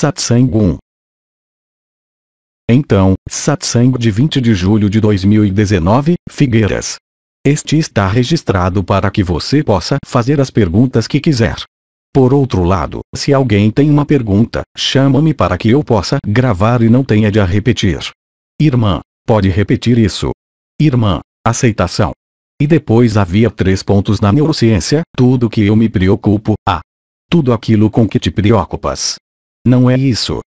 Satsang 1. Então, Satsang de 20 de julho de 2019, Figueiras. Este está registrado para que você possa fazer as perguntas que quiser. Por outro lado, se alguém tem uma pergunta, chama-me para que eu possa gravar e não tenha de a repetir. Irmã, pode repetir isso? Irmã, aceitação. E depois havia 3 pontos na neurociência: tudo que eu me preocupo, tudo aquilo com que te preocupas. Não é isso.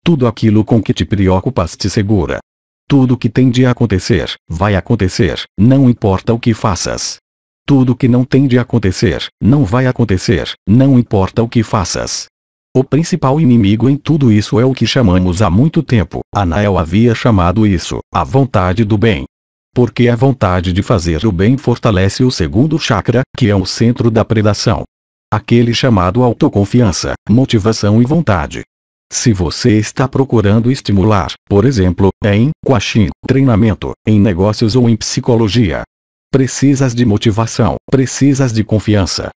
Tudo aquilo com que te preocupas te segura. Tudo que tem de acontecer, vai acontecer, não importa o que faças. Tudo que não tem de acontecer, não vai acontecer, não importa o que faças. O principal inimigo em tudo isso é o que chamamos há muito tempo, Anael havia chamado isso, a vontade do bem. Porque a vontade de fazer o bem fortalece o segundo chakra, que é o centro da predação. Aquele chamado autoconfiança, motivação e vontade. Se você está procurando estimular, por exemplo, em coaching, treinamento, em negócios ou em psicologia, precisas de motivação, precisas de confiança.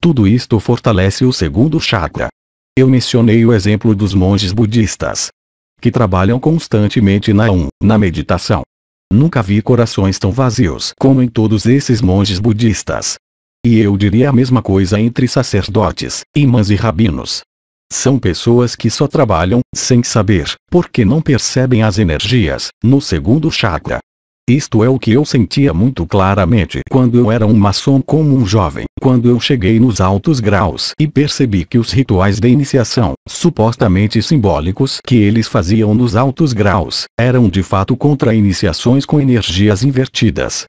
Tudo isto fortalece o segundo chakra. Eu mencionei o exemplo dos monges budistas, que trabalham constantemente na meditação. Nunca vi corações tão vazios como em todos esses monges budistas. E eu diria a mesma coisa entre sacerdotes, imãs e rabinos. São pessoas que só trabalham, sem saber, porque não percebem as energias, no segundo chakra. Isto é o que eu sentia muito claramente quando eu era um maçom como um jovem, quando eu cheguei nos altos graus e percebi que os rituais de iniciação, supostamente simbólicos que eles faziam nos altos graus, eram de fato contra-iniciações com energias invertidas.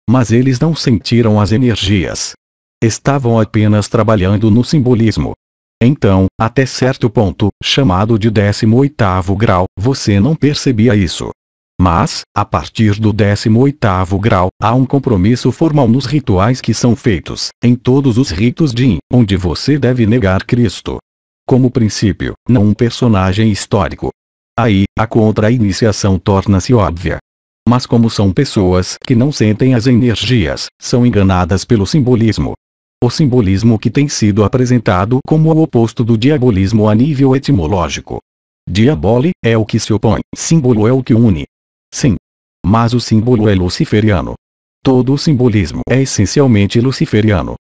Mas eles não sentiram as energias. Estavam apenas trabalhando no simbolismo. Então, até certo ponto, chamado de 18º grau, você não percebia isso. Mas, a partir do 18º grau, há um compromisso formal nos rituais que são feitos, em todos os ritos de Yin, onde você deve negar Cristo como princípio, não um personagem histórico. Aí, a contra-iniciação torna-se óbvia. Mas como são pessoas que não sentem as energias, são enganadas pelo simbolismo. O simbolismo que tem sido apresentado como o oposto do diabolismo a nível etimológico. Diabole é o que se opõe, símbolo é o que une. Sim. Mas o símbolo é luciferiano. Todo o simbolismo é essencialmente luciferiano.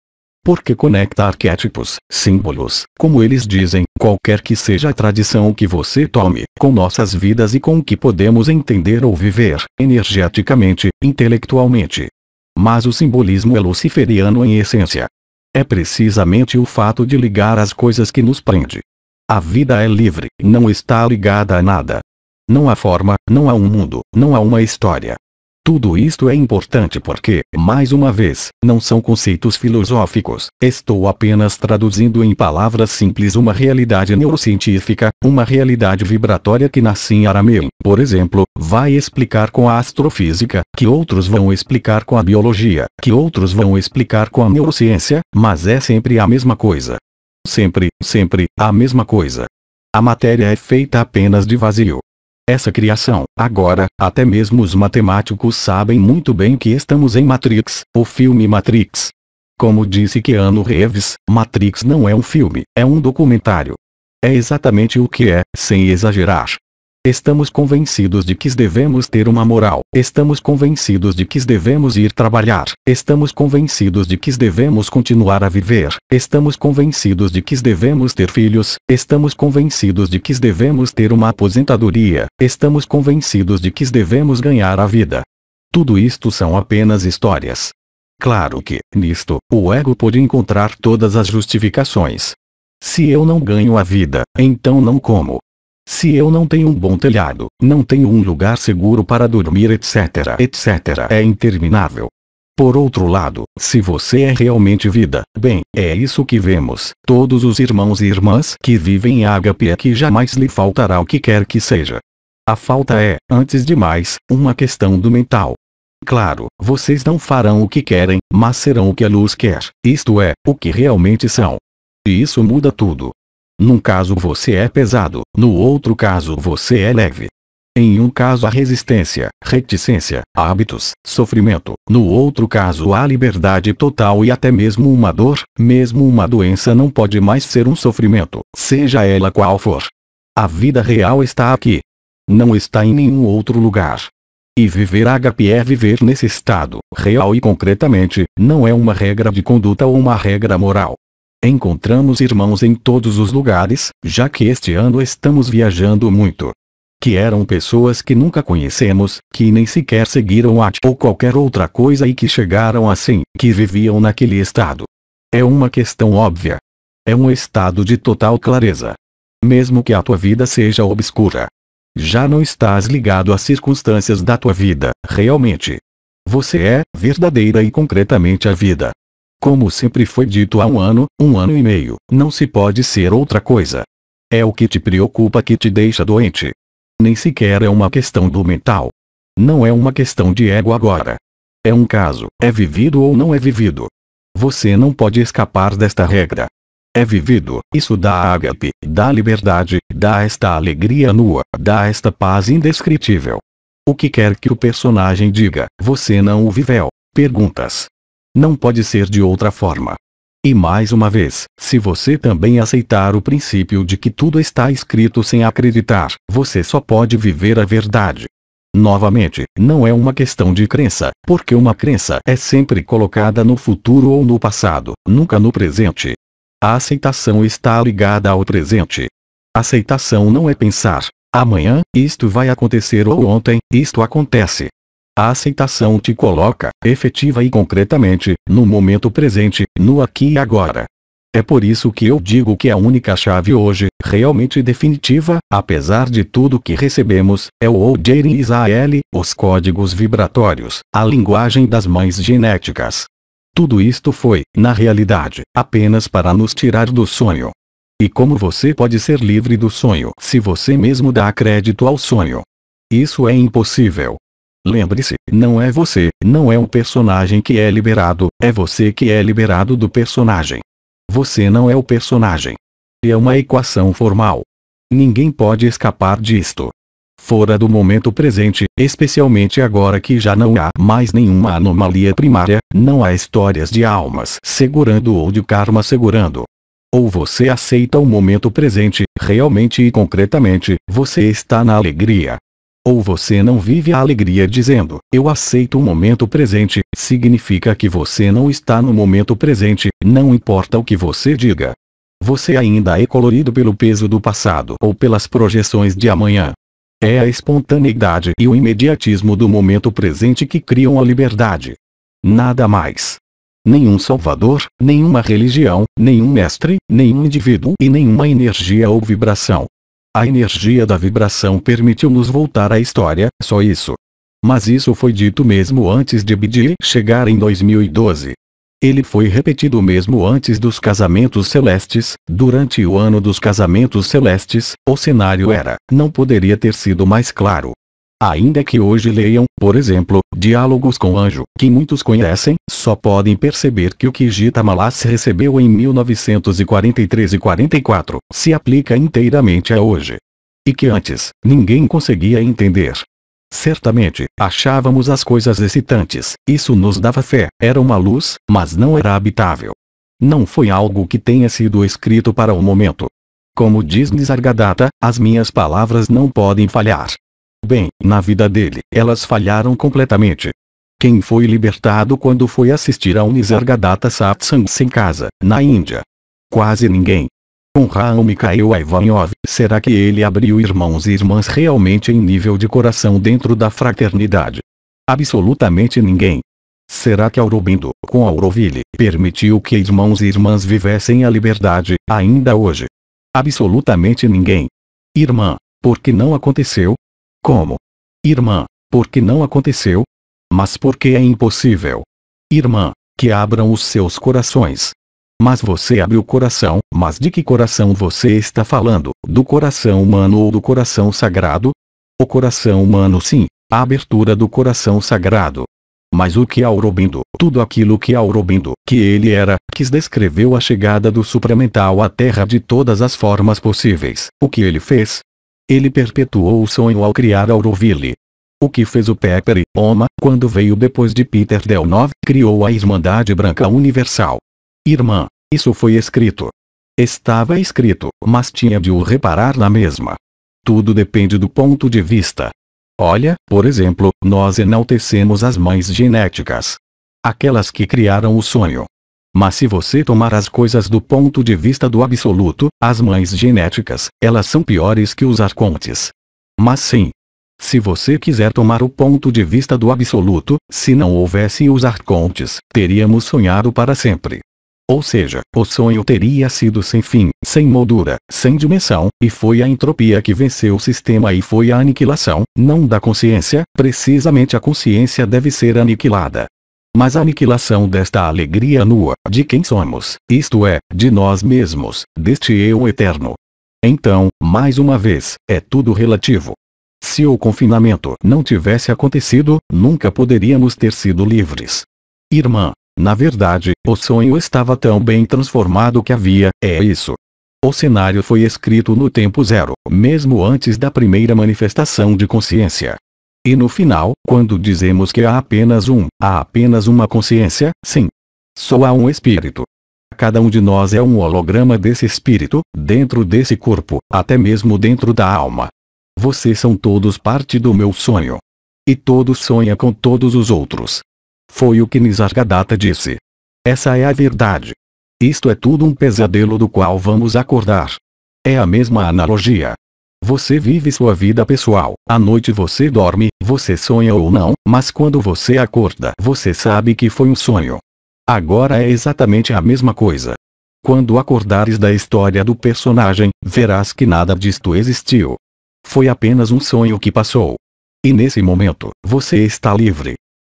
Porque conecta arquétipos, símbolos, como eles dizem, qualquer que seja a tradição que você tome, com nossas vidas e com o que podemos entender ou viver, energeticamente, intelectualmente. Mas o simbolismo é luciferiano em essência. É precisamente o fato de ligar as coisas que nos prende. A vida é livre, não está ligada a nada. Não há forma, não há um mundo, não há uma história. Tudo isto é importante porque, mais uma vez, não são conceitos filosóficos, estou apenas traduzindo em palavras simples uma realidade neurocientífica, uma realidade vibratória que nasce em arameu, por exemplo, vai explicar com a astrofísica, que outros vão explicar com a biologia, que outros vão explicar com a neurociência, mas é sempre a mesma coisa. Sempre, a mesma coisa. A matéria é feita apenas de vazio. Essa criação, agora, até mesmo os matemáticos sabem muito bem que estamos em Matrix, o filme Matrix. Como disse Keanu Reeves, Matrix não é um filme, é um documentário. É exatamente o que é, sem exagerar. Estamos convencidos de que devemos ter uma moral, estamos convencidos de que devemos ir trabalhar, estamos convencidos de que devemos continuar a viver, estamos convencidos de que devemos ter filhos, estamos convencidos de que devemos ter uma aposentadoria, estamos convencidos de que devemos ganhar a vida. Tudo isto são apenas histórias. Claro que, nisto, o ego pode encontrar todas as justificações. Se eu não ganho a vida, então não como. Se eu não tenho um bom telhado, não tenho um lugar seguro para dormir, etc, é interminável. Por outro lado, se você é realmente vida, bem, é isso que vemos, todos os irmãos e irmãs que vivem em ágape é que jamais lhe faltará o que quer que seja. A falta é, antes de mais, uma questão do mental. Claro, vocês não farão o que querem, mas serão o que a luz quer, isto é, o que realmente são. E isso muda tudo. Num caso você é pesado, no outro caso você é leve. Em um caso há resistência, reticência, hábitos, sofrimento, no outro caso há liberdade total e até mesmo uma dor, mesmo uma doença não pode mais ser um sofrimento, seja ela qual for. A vida real está aqui. Não está em nenhum outro lugar. E viver HP é viver nesse estado, real e concretamente, não é uma regra de conduta ou uma regra moral. Encontramos irmãos em todos os lugares, já que este ano estamos viajando muito. Que eram pessoas que nunca conhecemos, que nem sequer seguiram a ou qualquer outra coisa e que chegaram assim, que viviam naquele estado. É uma questão óbvia. É um estado de total clareza. Mesmo que a tua vida seja obscura. Já não estás ligado às circunstâncias da tua vida, realmente. Você é, verdadeira e concretamente a vida. Como sempre foi dito há um ano e meio, não se pode ser outra coisa. É o que te preocupa que te deixa doente. Nem sequer é uma questão do mental. Não é uma questão de ego agora. É um caso, é vivido ou não é vivido. Você não pode escapar desta regra. É vivido, isso dá ágape, dá liberdade, dá esta alegria nua, dá esta paz indescritível. O que quer que o personagem diga, você não o viveu, perguntas. Não pode ser de outra forma. E mais uma vez, se você também aceitar o princípio de que tudo está escrito sem acreditar, você só pode viver a verdade. Novamente, não é uma questão de crença, porque uma crença é sempre colocada no futuro ou no passado, nunca no presente. A aceitação está ligada ao presente. Aceitação não é pensar, amanhã, isto vai acontecer ou ontem, isto acontece. A aceitação te coloca, efetiva e concretamente, no momento presente, no aqui e agora. É por isso que eu digo que a única chave hoje, realmente definitiva, apesar de tudo que recebemos, é o Ojerim Israel, os códigos vibratórios, a linguagem das mães genéticas. Tudo isto foi, na realidade, apenas para nos tirar do sonho. E como você pode ser livre do sonho se você mesmo dá crédito ao sonho? Isso é impossível. Lembre-se, não é você, não é um personagem que é liberado, é você que é liberado do personagem. Você não é o personagem. É uma equação formal. Ninguém pode escapar disto. Fora do momento presente, especialmente agora que já não há mais nenhuma anomalia primária, não há histórias de almas segurando ou de karma segurando. Ou você aceita o momento presente, realmente e concretamente, você está na alegria. Ou você não vive a alegria dizendo, eu aceito o momento presente, significa que você não está no momento presente, não importa o que você diga. Você ainda é colorido pelo peso do passado ou pelas projeções de amanhã. É a espontaneidade e o imediatismo do momento presente que criam a liberdade. Nada mais. Nenhum salvador, nenhuma religião, nenhum mestre, nenhum indivíduo e nenhuma energia ou vibração. A energia da vibração permitiu-nos voltar à história, só isso. Mas isso foi dito mesmo antes de Bidi chegar em 2012. Ele foi repetido mesmo antes dos casamentos celestes, durante o ano dos casamentos celestes, o cenário não poderia ter sido mais claro. Ainda que hoje leiam, por exemplo, Diálogos com Anjo, que muitos conhecem, só podem perceber que o que Gita Malas recebeu em 1943 e 44, se aplica inteiramente a hoje. E que antes, ninguém conseguia entender. Certamente, achávamos as coisas excitantes, isso nos dava fé, era uma luz, mas não era habitável. Não foi algo que tenha sido escrito para o momento. Como diz Nisargadatta, as minhas palavras não podem falhar. Bem, na vida dele, elas falharam completamente. Quem foi libertado quando foi assistir a um Nisargadatta Satsang em casa, na Índia? Quase ninguém. Com Raul Mikhail Ivanov, será que ele abriu irmãos e irmãs realmente em nível de coração dentro da fraternidade? Absolutamente ninguém. Será que Aurobindo, com Auroville, permitiu que irmãos e irmãs vivessem a liberdade, ainda hoje? Absolutamente ninguém. Irmã, por que não aconteceu? Como? Irmã, por que não aconteceu? Mas por que é impossível? Irmã, que abram os seus corações. Mas você abre o coração, mas de que coração você está falando? Do coração humano ou do coração sagrado? O coração humano sim, a abertura do coração sagrado. Mas o que Aurobindo, tudo aquilo que Aurobindo, que ele era, quis descreveu a chegada do supramental à Terra de todas as formas possíveis, o que ele fez? Ele perpetuou o sonho ao criar Auroville. O que fez o Pepper Oma, quando veio depois de Peter Delnov, criou a Irmandade Branca Universal. Irmã, isso foi escrito. Estava escrito, mas tinha de o reparar na mesma. Tudo depende do ponto de vista. Olha, por exemplo, nós enaltecemos as mães genéticas. Aquelas que criaram o sonho. Mas se você tomar as coisas do ponto de vista do absoluto, as mães genéticas, elas são piores que os arcontes. Mas sim. Se você quiser tomar o ponto de vista do absoluto, se não houvesse os arcontes, teríamos sonhado para sempre. Ou seja, o sonho teria sido sem fim, sem moldura, sem dimensão, e foi a entropia que venceu o sistema e foi a aniquilação, não da consciência, precisamente a consciência deve ser aniquilada. Mas a aniquilação desta alegria nua, de quem somos, isto é, de nós mesmos, deste eu eterno. Então, mais uma vez, é tudo relativo. Se o confinamento não tivesse acontecido, nunca poderíamos ter sido livres. Irmã, na verdade, o sonho estava tão bem transformado que havia, é isso. O cenário foi escrito no tempo zero, mesmo antes da primeira manifestação de consciência. E no final, quando dizemos que há apenas uma consciência, sim. Só há um espírito. Cada um de nós é um holograma desse espírito, dentro desse corpo, até mesmo dentro da alma. Vocês são todos parte do meu sonho. E todos sonham com todos os outros. Foi o que Nisargadatta disse. Essa é a verdade. Isto é tudo um pesadelo do qual vamos acordar. É a mesma analogia. Você vive sua vida pessoal, à noite você dorme, você sonha ou não, mas quando você acorda você sabe que foi um sonho. Agora é exatamente a mesma coisa. Quando acordares da história do personagem, verás que nada disto existiu. Foi apenas um sonho que passou. E nesse momento, você está livre.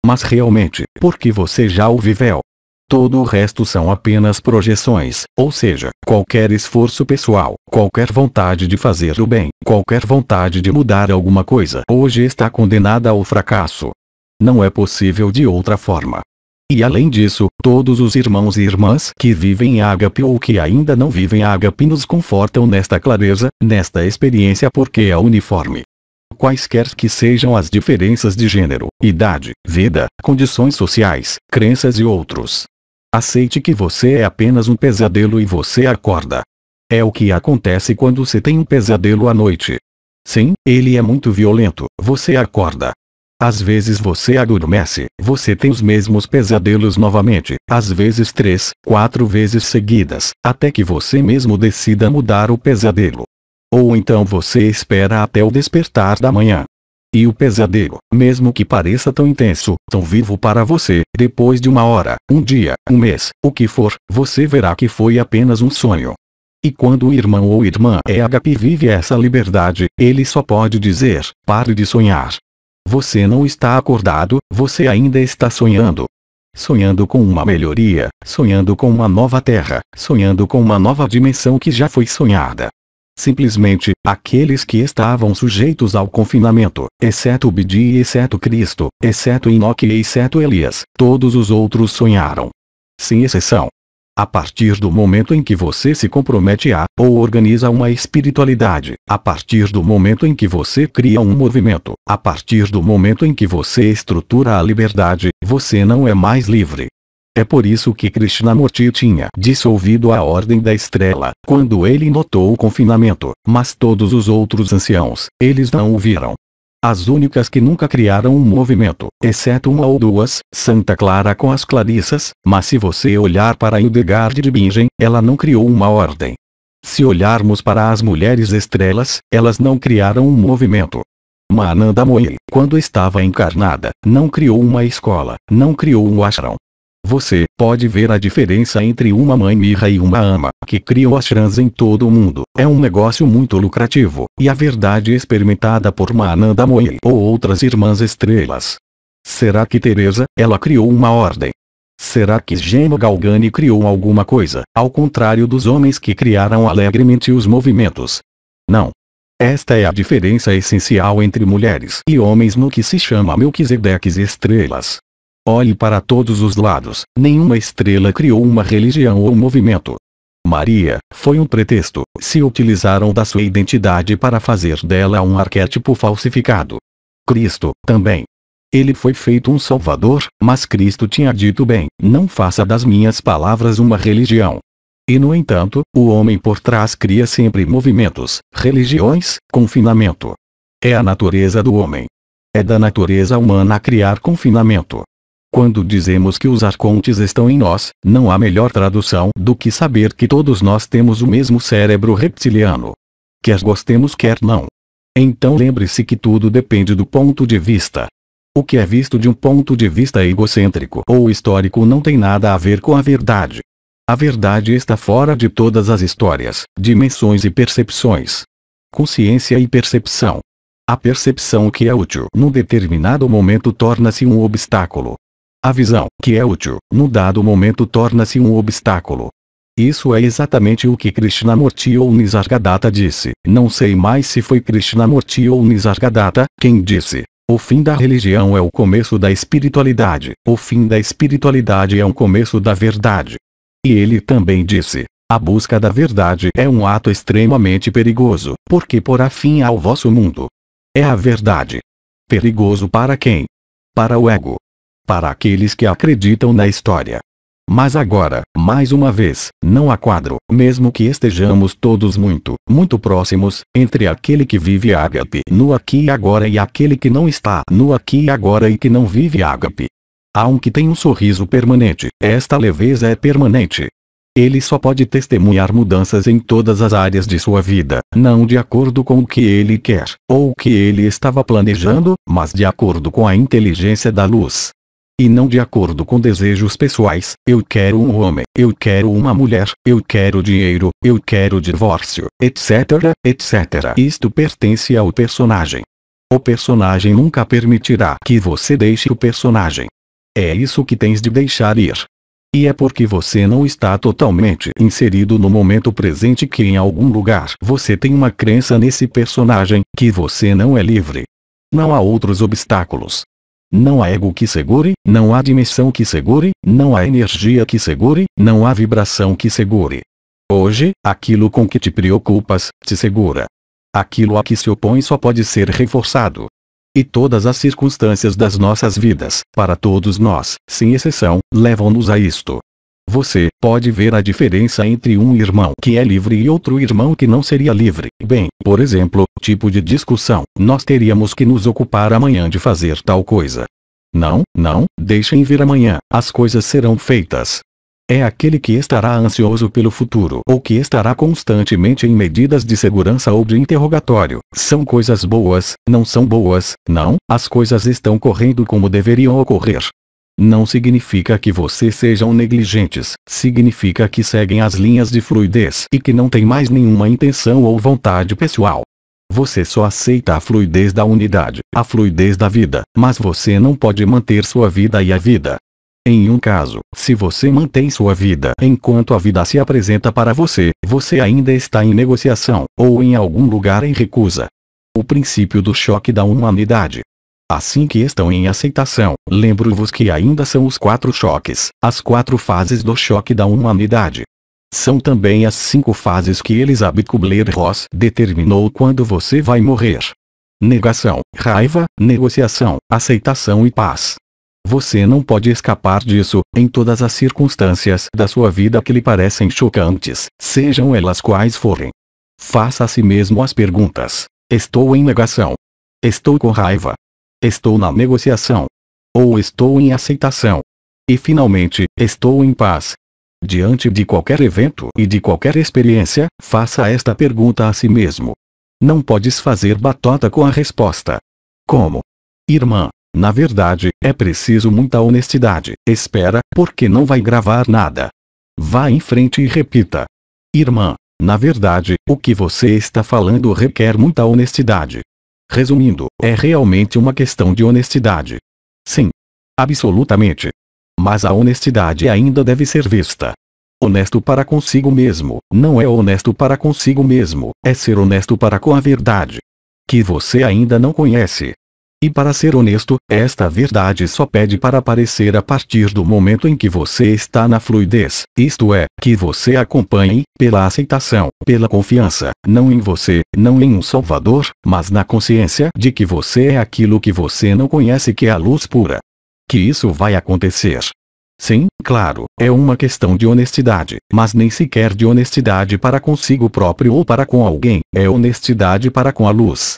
Mas realmente, porque você já o viveu. Todo o resto são apenas projeções, ou seja, qualquer esforço pessoal, qualquer vontade de fazer o bem, qualquer vontade de mudar alguma coisa hoje está condenada ao fracasso. Não é possível de outra forma. E além disso, todos os irmãos e irmãs que vivem ágape ou que ainda não vivem ágape nos confortam nesta clareza, nesta experiência porque é uniforme. Quaisquer que sejam as diferenças de gênero, idade, vida, condições sociais, crenças e outros. Aceite que você é apenas um pesadelo e você acorda. É o que acontece quando você tem um pesadelo à noite. Sim, ele é muito violento, você acorda. Às vezes você adormece, você tem os mesmos pesadelos novamente, às vezes 3, 4 vezes seguidas, até que você mesmo decida mudar o pesadelo. Ou então você espera até o despertar da manhã. E o pesadelo, mesmo que pareça tão intenso, tão vivo para você, depois de uma hora, um dia, um mês, o que for, você verá que foi apenas um sonho. E quando o irmão ou irmã ágape vive essa liberdade, ele só pode dizer, pare de sonhar. Você não está acordado, você ainda está sonhando. Sonhando com uma melhoria, sonhando com uma nova terra, sonhando com uma nova dimensão que já foi sonhada. Simplesmente, aqueles que estavam sujeitos ao confinamento, exceto Bidi e exceto Cristo, exceto Enoque e exceto Elias, todos os outros sonharam. Sem exceção. A partir do momento em que você se compromete ou organiza uma espiritualidade, a partir do momento em que você cria um movimento, a partir do momento em que você estrutura a liberdade, você não é mais livre. É por isso que Krishnamurti tinha dissolvido a Ordem da Estrela, quando ele notou o confinamento, mas todos os outros anciãos, eles não o viram. As únicas que nunca criaram um movimento, exceto uma ou duas, Santa Clara com as Clarissas, mas se você olhar para Hildegard de Bingen, ela não criou uma ordem. Se olharmos para as mulheres estrelas, elas não criaram um movimento. Ananda Moyi, quando estava encarnada, não criou uma escola, não criou um ashram. Você pode ver a diferença entre uma mãe Mira e uma ama, que criam ashrams em todo o mundo. É um negócio muito lucrativo, e a verdade experimentada por Ananda Moyi ou outras irmãs estrelas. Será que Teresa, ela criou uma ordem? Será que Gema Galgani criou alguma coisa, ao contrário dos homens que criaram alegremente os movimentos? Não. Esta é a diferença essencial entre mulheres e homens no que se chama Melquisedeques estrelas. Olhe para todos os lados, nenhuma estrela criou uma religião ou movimento. Maria, foi um pretexto, se utilizaram da sua identidade para fazer dela um arquétipo falsificado. Cristo, também. Ele foi feito um salvador, mas Cristo tinha dito bem, não faça das minhas palavras uma religião. E no entanto, o homem por trás cria sempre movimentos, religiões, confinamento. É a natureza do homem. É da natureza humana criar confinamento. Quando dizemos que os arcontes estão em nós, não há melhor tradução do que saber que todos nós temos o mesmo cérebro reptiliano. Quer gostemos quer não. Então lembre-se que tudo depende do ponto de vista. O que é visto de um ponto de vista egocêntrico ou histórico não tem nada a ver com a verdade. A verdade está fora de todas as histórias, dimensões e percepções. Consciência e percepção. A percepção que é útil num determinado momento torna-se um obstáculo. A visão, que é útil, num dado momento torna-se um obstáculo. Isso é exatamente o que Krishnamurti ou Nisargadatta disse. Não sei mais se foi Krishnamurti ou Nisargadatta quem disse: o fim da religião é o começo da espiritualidade. O fim da espiritualidade é o começo da verdade. E ele também disse: a busca da verdade é um ato extremamente perigoso, porque porá fim ao vosso mundo. É a verdade. Perigoso para quem? Para o ego. Para aqueles que acreditam na história. Mas agora, mais uma vez, não há quadro, mesmo que estejamos todos muito, muito próximos, entre aquele que vive ágape no aqui e agora e aquele que não está no aqui e agora e que não vive ágape. Há um que tem um sorriso permanente, esta leveza é permanente. Ele só pode testemunhar mudanças em todas as áreas de sua vida, não de acordo com o que ele quer, ou o que ele estava planejando, mas de acordo com a inteligência da luz. E não de acordo com desejos pessoais. Eu quero um homem, eu quero uma mulher, eu quero dinheiro, eu quero divórcio, etc, etc. Isto pertence ao personagem. O personagem nunca permitirá que você deixe o personagem. É isso que tens de deixar ir. E é porque você não está totalmente inserido no momento presente que em algum lugar você tem uma crença nesse personagem, que você não é livre. Não há outros obstáculos. Não há ego que segure, não há dimensão que segure, não há energia que segure, não há vibração que segure. Hoje, aquilo com que te preocupas, te segura. Aquilo a que se opõe só pode ser reforçado. E todas as circunstâncias das nossas vidas, para todos nós, sem exceção, levam-nos a isto. Você pode ver a diferença entre um irmão que é livre e outro irmão que não seria livre. Bem, por exemplo, tipo de discussão: nós teríamos que nos ocupar amanhã de fazer tal coisa. Não, não, deixem vir amanhã, as coisas serão feitas. É aquele que estará ansioso pelo futuro ou que estará constantemente em medidas de segurança ou de interrogatório. São coisas boas, não são boas, não, as coisas estão correndo como deveriam ocorrer. Não significa que vocês sejam negligentes, significa que seguem as linhas de fluidez e que não tem mais nenhuma intenção ou vontade pessoal. Você só aceita a fluidez da unidade, a fluidez da vida, mas você não pode manter sua vida e a vida. Em um caso, se você mantém sua vida enquanto a vida se apresenta para você, você ainda está em negociação, ou em algum lugar em recusa. O princípio do choque da humanidade. Assim que estão em aceitação, lembro-vos que ainda são os 4 choques, as 4 fases do choque da humanidade. São também as 5 fases que Elizabeth Kubler-Ross determinou quando você vai morrer. Negação, raiva, negociação, aceitação e paz. Você não pode escapar disso, em todas as circunstâncias da sua vida que lhe parecem chocantes, sejam elas quais forem. Faça a si mesmo as perguntas: estou em negação? Estou com raiva? Estou na negociação? Ou estou em aceitação? E finalmente, estou em paz? Diante de qualquer evento e de qualquer experiência, faça esta pergunta a si mesmo. Não podes fazer batota com a resposta. Como? Irmã, na verdade, é preciso muita honestidade. Espera, porque não vai gravar nada. Vá em frente e repita. Irmã, na verdade, o que você está falando requer muita honestidade. Resumindo, é realmente uma questão de honestidade. Sim. Absolutamente. Mas a honestidade ainda deve ser vista. Honesto para consigo mesmo, não é honesto para consigo mesmo, é ser honesto para com a verdade. Que você ainda não conhece. E para ser honesto, esta verdade só pede para aparecer a partir do momento em que você está na fluidez, isto é, que você acompanhe, pela aceitação, pela confiança, não em você, não em um salvador, mas na consciência de que você é aquilo que você não conhece, que é a luz pura. Que isso vai acontecer. Sim, claro, é uma questão de honestidade, mas nem sequer de honestidade para consigo próprio ou para com alguém, é honestidade para com a luz.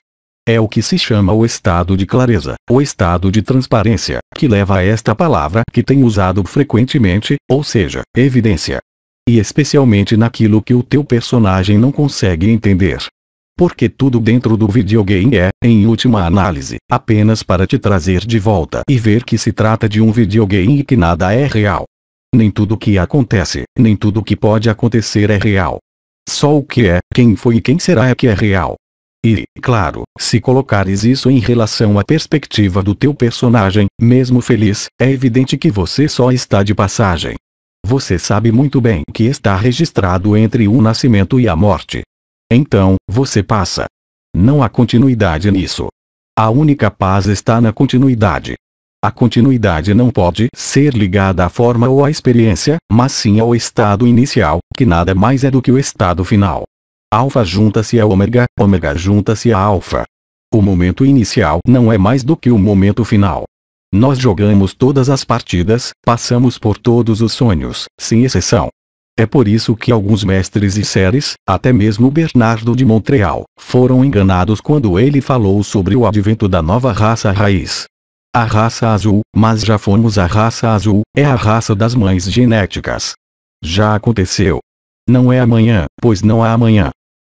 É o que se chama o estado de clareza, o estado de transparência, que leva a esta palavra que tem usado frequentemente, ou seja, evidência. E especialmente naquilo que o teu personagem não consegue entender. Porque tudo dentro do videogame é, em última análise, apenas para te trazer de volta e ver que se trata de um videogame e que nada é real. Nem tudo que acontece, nem tudo que pode acontecer é real. Só o que é, quem foi e quem será é que é real. E, claro, se colocares isso em relação à perspectiva do teu personagem, mesmo feliz, é evidente que você só está de passagem. Você sabe muito bem que está registrado entre o nascimento e a morte. Então, você passa. Não há continuidade nisso. A única paz está na continuidade. A continuidade não pode ser ligada à forma ou à experiência, mas sim ao estado inicial, que nada mais é do que o estado final. Alfa junta-se a ômega, ômega junta-se a alfa. O momento inicial não é mais do que o momento final. Nós jogamos todas as partidas, passamos por todos os sonhos, sem exceção. É por isso que alguns mestres e séries, até mesmo Bernardo de Montreal, foram enganados quando ele falou sobre o advento da nova raça raiz. A raça azul, mas já fomos a raça azul, é a raça das mães genéticas. Já aconteceu. Não é amanhã, pois não há amanhã.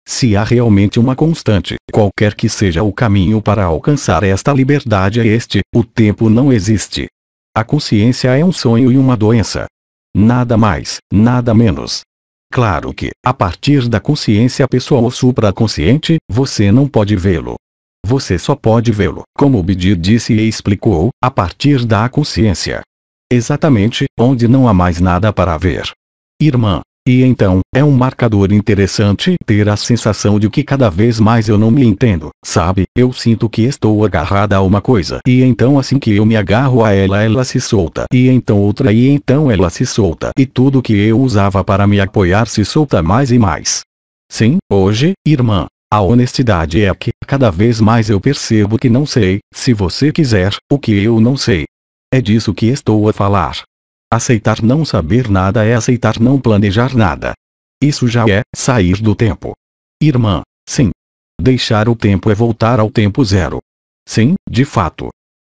Se há realmente uma constante, qualquer que seja o caminho para alcançar esta liberdade é este, o tempo não existe. A consciência é um sonho e uma doença. Nada mais, nada menos. Claro que, a partir da consciência pessoal ou supraconsciente, você não pode vê-lo. Você só pode vê-lo, como o Bidi disse e explicou, a partir da consciência. Exatamente, onde não há mais nada para ver. Irmã. E então, é um marcador interessante ter a sensação de que cada vez mais eu não me entendo, sabe? Eu sinto que estou agarrada a uma coisa e então assim que eu me agarro a ela, ela se solta e então outra e então ela se solta e tudo que eu usava para me apoiar se solta mais e mais. Sim, hoje, irmã, a honestidade é que cada vez mais eu percebo que não sei, se você quiser, o que eu não sei. É disso que estou a falar. Aceitar não saber nada é aceitar não planejar nada. Isso já é sair do tempo. Irmã, sim. Deixar o tempo é voltar ao tempo zero. Sim, de fato.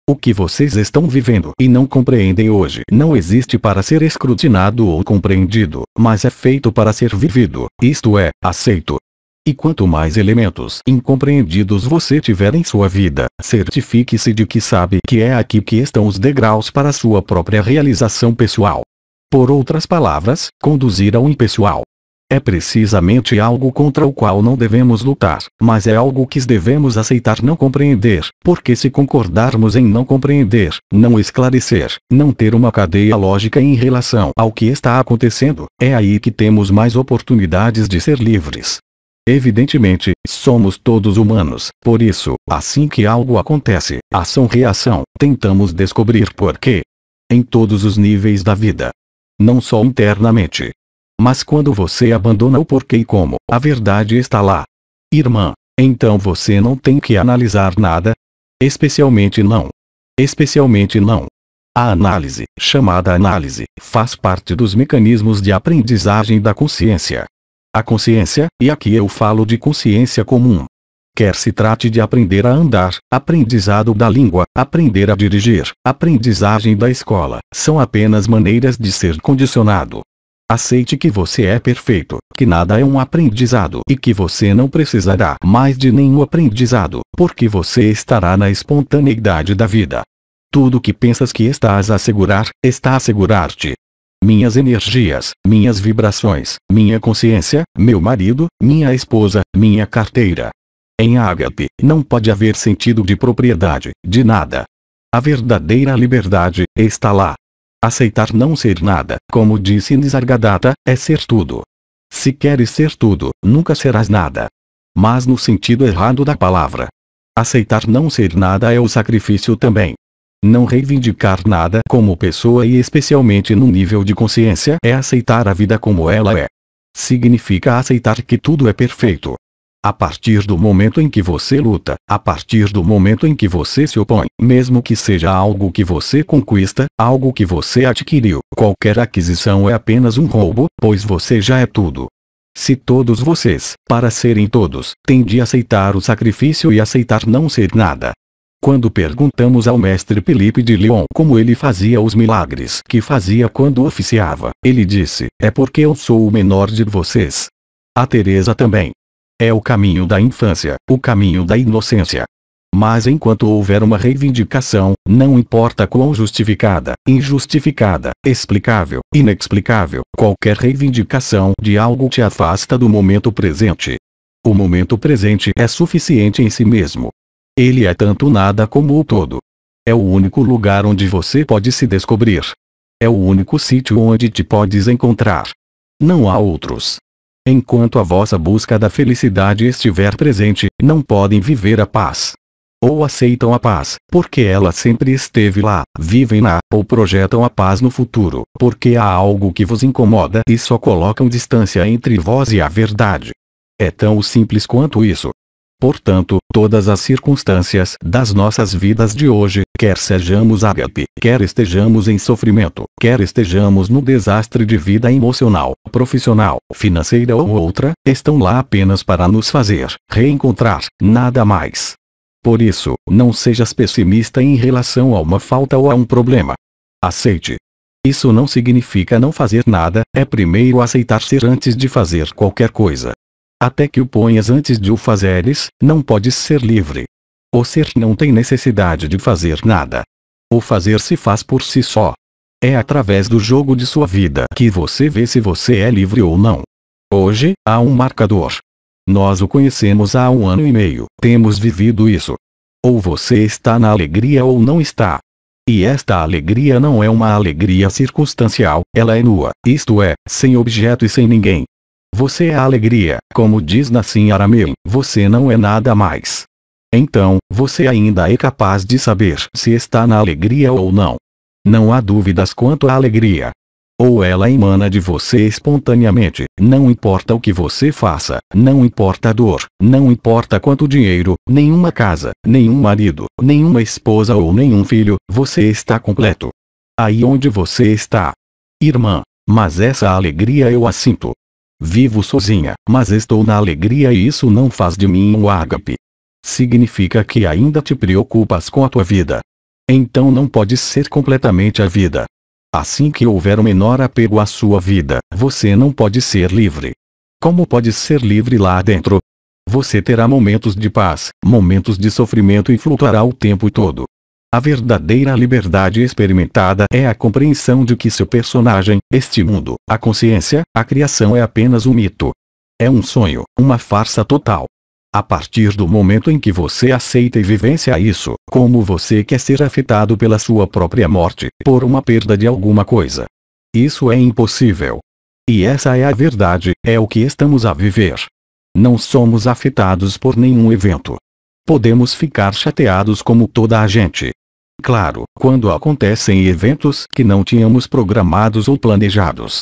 O que vocês estão vivendo e não compreendem hoje não existe para ser escrutinado ou compreendido, mas é feito para ser vivido, isto é, aceito. E quanto mais elementos incompreendidos você tiver em sua vida, certifique-se de que sabe que é aqui que estão os degraus para sua própria realização pessoal. Por outras palavras, conduzir ao impessoal. É precisamente algo contra o qual não devemos lutar, mas é algo que devemos aceitar não compreender, porque se concordarmos em não compreender, não esclarecer, não ter uma cadeia lógica em relação ao que está acontecendo, é aí que temos mais oportunidades de ser livres. Evidentemente, somos todos humanos, por isso, assim que algo acontece, ação-reação, tentamos descobrir por quê. Em todos os níveis da vida. Não só internamente. Mas quando você abandona o porquê e como, a verdade está lá. Irmã, então você não tem que analisar nada? Especialmente não. Especialmente não. A análise, chamada análise, faz parte dos mecanismos de aprendizagem da consciência. A consciência, e aqui eu falo de consciência comum. Quer se trate de aprender a andar, aprendizado da língua, aprender a dirigir, aprendizagem da escola, são apenas maneiras de ser condicionado. Aceite que você é perfeito, que nada é um aprendizado e que você não precisará mais de nenhum aprendizado, porque você estará na espontaneidade da vida. Tudo que pensas que estás a assegurar, está a assegurar-te. Minhas energias, minhas vibrações, minha consciência, meu marido, minha esposa, minha carteira. Em Ágape, não pode haver sentido de propriedade, de nada. A verdadeira liberdade, está lá. Aceitar não ser nada, como disse Nisargadatta, é ser tudo. Se queres ser tudo, nunca serás nada. Mas no sentido errado da palavra. Aceitar não ser nada é o sacrifício também. Não reivindicar nada como pessoa e especialmente no nível de consciência é aceitar a vida como ela é. Significa aceitar que tudo é perfeito. A partir do momento em que você luta, a partir do momento em que você se opõe, mesmo que seja algo que você conquista, algo que você adquiriu, qualquer aquisição é apenas um roubo, pois você já é tudo. Se todos vocês, para serem todos, têm de aceitar o sacrifício e aceitar não ser nada. Quando perguntamos ao mestre Felipe de Lyon como ele fazia os milagres que fazia quando oficiava, ele disse, é porque eu sou o menor de vocês. A Teresa também. É o caminho da infância, o caminho da inocência. Mas enquanto houver uma reivindicação, não importa quão justificada, injustificada, explicável, inexplicável, qualquer reivindicação de algo te afasta do momento presente. O momento presente é suficiente em si mesmo. Ele é tanto nada como o todo. É o único lugar onde você pode se descobrir. É o único sítio onde te podes encontrar. Não há outros. Enquanto a vossa busca da felicidade estiver presente, não podem viver a paz. Ou aceitam a paz, porque ela sempre esteve lá, vivem-na, ou projetam a paz no futuro, porque há algo que vos incomoda e só colocam distância entre vós e a verdade. É tão simples quanto isso. Portanto, todas as circunstâncias das nossas vidas de hoje, quer sejamos ágape, quer estejamos em sofrimento, quer estejamos no desastre de vida emocional, profissional, financeira ou outra, estão lá apenas para nos fazer reencontrar, nada mais. Por isso, não sejas pessimista em relação a uma falta ou a um problema. Aceite. Isso não significa não fazer nada, é primeiro aceitar ser antes de fazer qualquer coisa. Até que o ponhas antes de o fazeres, não podes ser livre. O ser não tem necessidade de fazer nada. O fazer se faz por si só. É através do jogo de sua vida que você vê se você é livre ou não. Hoje, há um marcador. Nós o conhecemos há 1 ano e meio, temos vivido isso. Ou você está na alegria ou não está. E esta alegria não é uma alegria circunstancial, ela é nua, isto é, sem objeto e sem ninguém. Você é a alegria, como diz Nassim Haramein, você não é nada mais. Então, você ainda é capaz de saber se está na alegria ou não. Não há dúvidas quanto à alegria. Ou ela emana de você espontaneamente, não importa o que você faça, não importa a dor, não importa quanto dinheiro, nenhuma casa, nenhum marido, nenhuma esposa ou nenhum filho, você está completo. Aí onde você está. Irmã, mas essa alegria eu a sinto. Vivo sozinha, mas estou na alegria e isso não faz de mim um ágape. Significa que ainda te preocupas com a tua vida. Então não podes ser completamente a vida. Assim que houver o menor apego à sua vida, você não pode ser livre. Como pode ser livre lá dentro? Você terá momentos de paz, momentos de sofrimento e flutuará o tempo todo. A verdadeira liberdade experimentada é a compreensão de que seu personagem, este mundo, a consciência, a criação é apenas um mito. É um sonho, uma farsa total. A partir do momento em que você aceita e vivencia isso, como você quer ser afetado pela sua própria morte, por uma perda de alguma coisa. Isso é impossível. E essa é a verdade, é o que estamos a viver. Não somos afetados por nenhum evento. Podemos ficar chateados como toda a gente. Claro, quando acontecem eventos que não tínhamos programados ou planejados.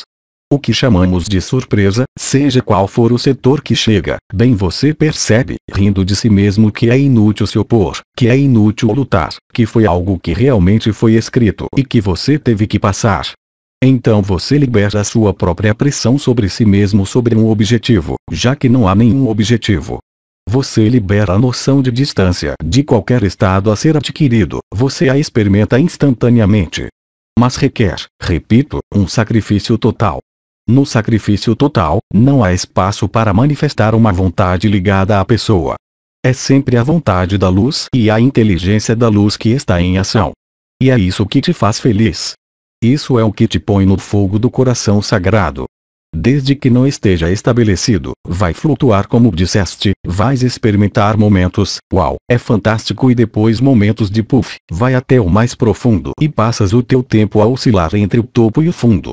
O que chamamos de surpresa, seja qual for o setor que chega, bem você percebe, rindo de si mesmo que é inútil se opor, que é inútil lutar, que foi algo que realmente foi escrito e que você teve que passar. Então você libera a sua própria pressão sobre si mesmo sobre um objetivo, já que não há nenhum objetivo. Você libera a noção de distância de qualquer estado a ser adquirido, você a experimenta instantaneamente. Mas requer, repito, um sacrifício total. No sacrifício total, não há espaço para manifestar uma vontade ligada à pessoa. É sempre a vontade da luz e a inteligência da luz que está em ação. E é isso que te faz feliz. Isso é o que te põe no fogo do coração sagrado. Desde que não esteja estabelecido, vai flutuar como disseste, vais experimentar momentos, uau, é fantástico e depois momentos de puff, vai até o mais profundo e passas o teu tempo a oscilar entre o topo e o fundo.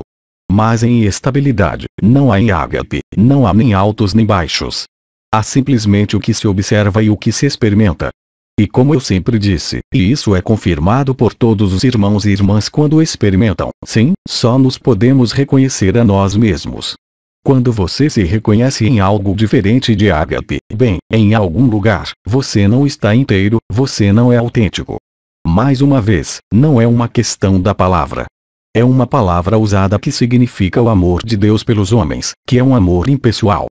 Mas em estabilidade, não há em ágape, não há nem altos nem baixos. Há simplesmente o que se observa e o que se experimenta. E como eu sempre disse, e isso é confirmado por todos os irmãos e irmãs quando experimentam, sim, só nos podemos reconhecer a nós mesmos. Quando você se reconhece em algo diferente de ágape, bem, em algum lugar, você não está inteiro, você não é autêntico. Mais uma vez, não é uma questão da palavra. É uma palavra usada que significa o amor de Deus pelos homens, que é um amor impessoal.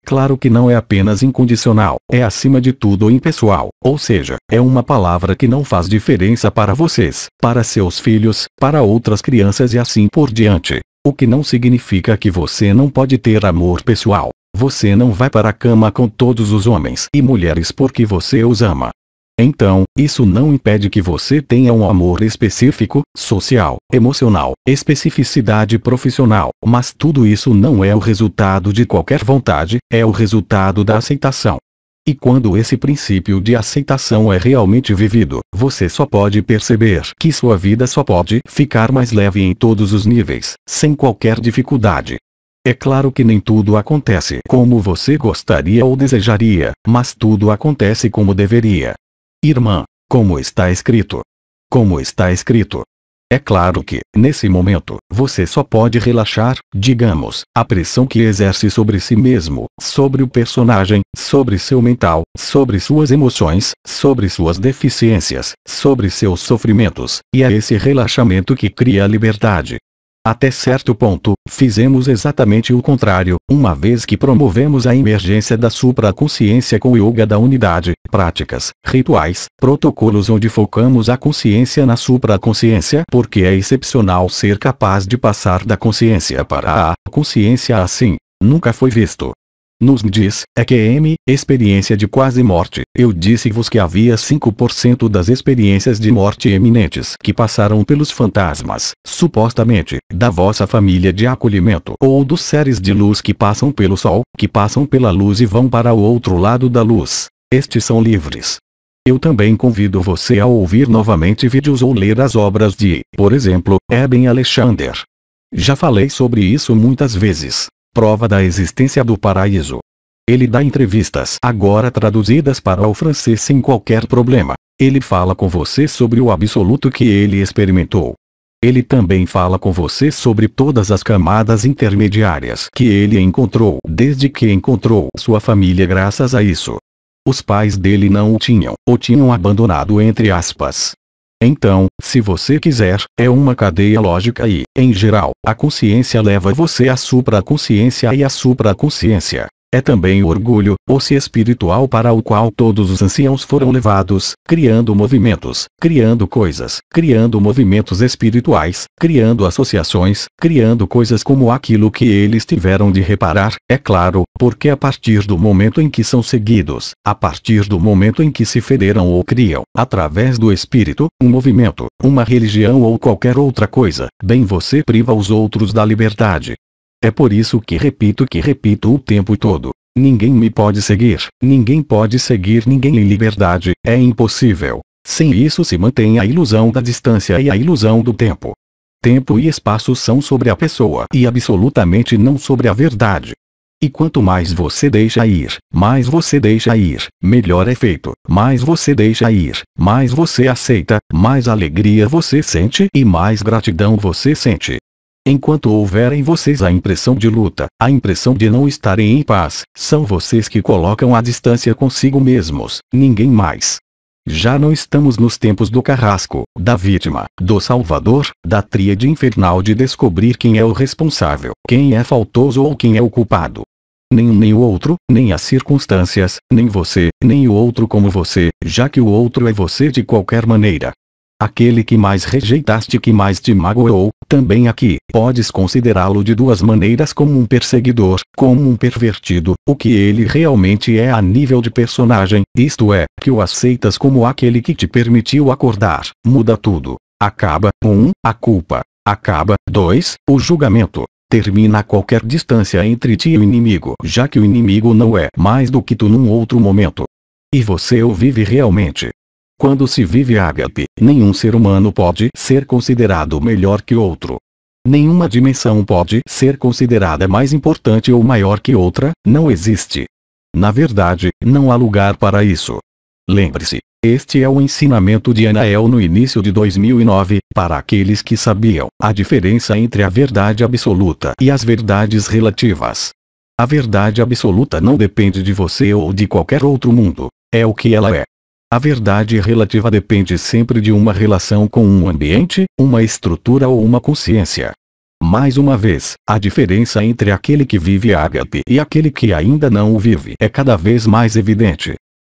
Claro que não é apenas incondicional, é acima de tudo impessoal, ou seja, é uma palavra que não faz diferença para vocês, para seus filhos, para outras crianças e assim por diante. O que não significa que você não pode ter amor pessoal. Você não vai para a cama com todos os homens e mulheres porque você os ama. Então, isso não impede que você tenha um amor específico, social, emocional, especificidade profissional, mas tudo isso não é o resultado de qualquer vontade, é o resultado da aceitação. E quando esse princípio de aceitação é realmente vivido, você só pode perceber que sua vida só pode ficar mais leve em todos os níveis, sem qualquer dificuldade. É claro que nem tudo acontece como você gostaria ou desejaria, mas tudo acontece como deveria. Irmã, como está escrito? Como está escrito? É claro que, nesse momento, você só pode relaxar, digamos, a pressão que exerce sobre si mesmo, sobre o personagem, sobre seu mental, sobre suas emoções, sobre suas deficiências, sobre seus sofrimentos, e é esse relaxamento que cria a liberdade. Até certo ponto, fizemos exatamente o contrário, uma vez que promovemos a emergência da supraconsciência com o yoga da unidade, práticas, rituais, protocolos onde focamos a consciência na supraconsciência porque é excepcional ser capaz de passar da consciência para a consciência assim, nunca foi visto. Nos diz, experiência de quase morte. Eu disse-vos que havia 5% das experiências de morte eminentes que passaram pelos fantasmas, supostamente, da vossa família de acolhimento ou dos seres de luz que passam pelo sol, que passam pela luz e vão para o outro lado da luz. Estes são livres. Eu também convido você a ouvir novamente vídeos ou ler as obras de, por exemplo, Eben Alexander. Já falei sobre isso muitas vezes. Prova da existência do paraíso. Ele dá entrevistas agora traduzidas para o francês sem qualquer problema. Ele fala com você sobre o absoluto que ele experimentou. Ele também fala com você sobre todas as camadas intermediárias que ele encontrou desde que encontrou sua família graças a isso. Os pais dele não o tinham, ou tinham abandonado entre aspas. Então, se você quiser, é uma cadeia lógica e, em geral, a consciência leva você à supraconsciência e a supraconsciência é também o orgulho, o ser espiritual para o qual todos os anciãos foram levados, criando movimentos, criando coisas, criando movimentos espirituais, criando associações, criando coisas como aquilo que eles tiveram de reparar, é claro, porque a partir do momento em que são seguidos, a partir do momento em que se federam ou criam, através do espírito, um movimento, uma religião ou qualquer outra coisa, bem você priva os outros da liberdade. É por isso que repito o tempo todo. Ninguém me pode seguir, ninguém pode seguir ninguém em liberdade, é impossível. Sem isso se mantém a ilusão da distância e a ilusão do tempo. Tempo e espaço são sobre a pessoa e absolutamente não sobre a verdade. E quanto mais você deixa ir, melhor é feito. Mais você deixa ir, mais você aceita, mais alegria você sente e mais gratidão você sente. Enquanto houver em vocês a impressão de luta, a impressão de não estarem em paz, são vocês que colocam a distância consigo mesmos, ninguém mais. Já não estamos nos tempos do carrasco, da vítima, do salvador, da tríade infernal de descobrir quem é o responsável, quem é faltoso ou quem é o culpado. Nem um nem o outro, nem as circunstâncias, nem você, nem o outro como você, já que o outro é você de qualquer maneira. Aquele que mais rejeitaste que mais te magoou, também aqui, podes considerá-lo de duas maneiras como um perseguidor, como um pervertido, o que ele realmente é a nível de personagem, isto é, que o aceitas como aquele que te permitiu acordar, muda tudo. Acaba, 1, a culpa. Acaba, 2, o julgamento. Termina qualquer distância entre ti e o inimigo, já que o inimigo não é mais do que tu num outro momento. E você o vive realmente. Quando se vive ágape, nenhum ser humano pode ser considerado melhor que outro. Nenhuma dimensão pode ser considerada mais importante ou maior que outra, não existe. Na verdade, não há lugar para isso. Lembre-se, este é o ensinamento de Anael no início de 2009, para aqueles que sabiam a diferença entre a verdade absoluta e as verdades relativas. A verdade absoluta não depende de você ou de qualquer outro mundo. É o que ela é. A verdade relativa depende sempre de uma relação com um ambiente, uma estrutura ou uma consciência. Mais uma vez, a diferença entre aquele que vive ágape e aquele que ainda não o vive é cada vez mais evidente.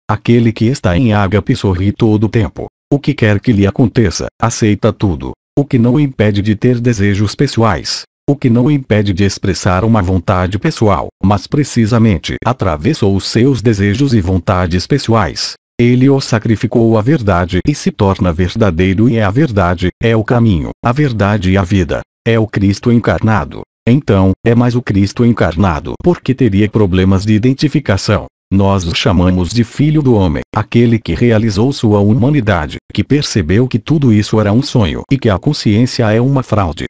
Aquele que está em ágape sorri todo o tempo. O que quer que lhe aconteça, aceita tudo. O que não o impede de ter desejos pessoais. O que não o impede de expressar uma vontade pessoal, mas precisamente atravessou os seus desejos e vontades pessoais. Ele o sacrificou à verdade e se torna verdadeiro e é a verdade, é o caminho, a verdade e a vida. É o Cristo encarnado. Então, é mais o Cristo encarnado porque teria problemas de identificação. Nós o chamamos de Filho do Homem, aquele que realizou sua humanidade, que percebeu que tudo isso era um sonho e que a consciência é uma fraude.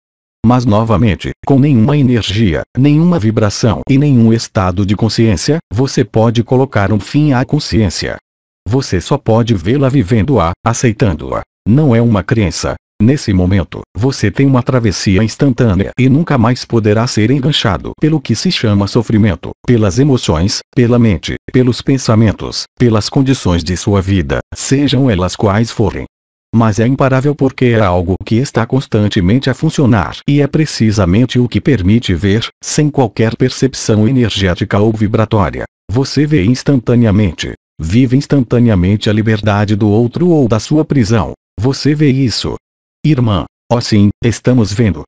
Mas novamente, com nenhuma energia, nenhuma vibração e nenhum estado de consciência, você pode colocar um fim à consciência. Você só pode vê-la vivendo-a, aceitando-a. Não é uma crença. Nesse momento, você tem uma travessia instantânea e nunca mais poderá ser enganchado pelo que se chama sofrimento, pelas emoções, pela mente, pelos pensamentos, pelas condições de sua vida, sejam elas quais forem. Mas é imparável porque é algo que está constantemente a funcionar e é precisamente o que permite ver, sem qualquer percepção energética ou vibratória. Você vê instantaneamente, vive instantaneamente a liberdade do outro ou da sua prisão. Você vê isso. Irmã, ó sim, estamos vendo.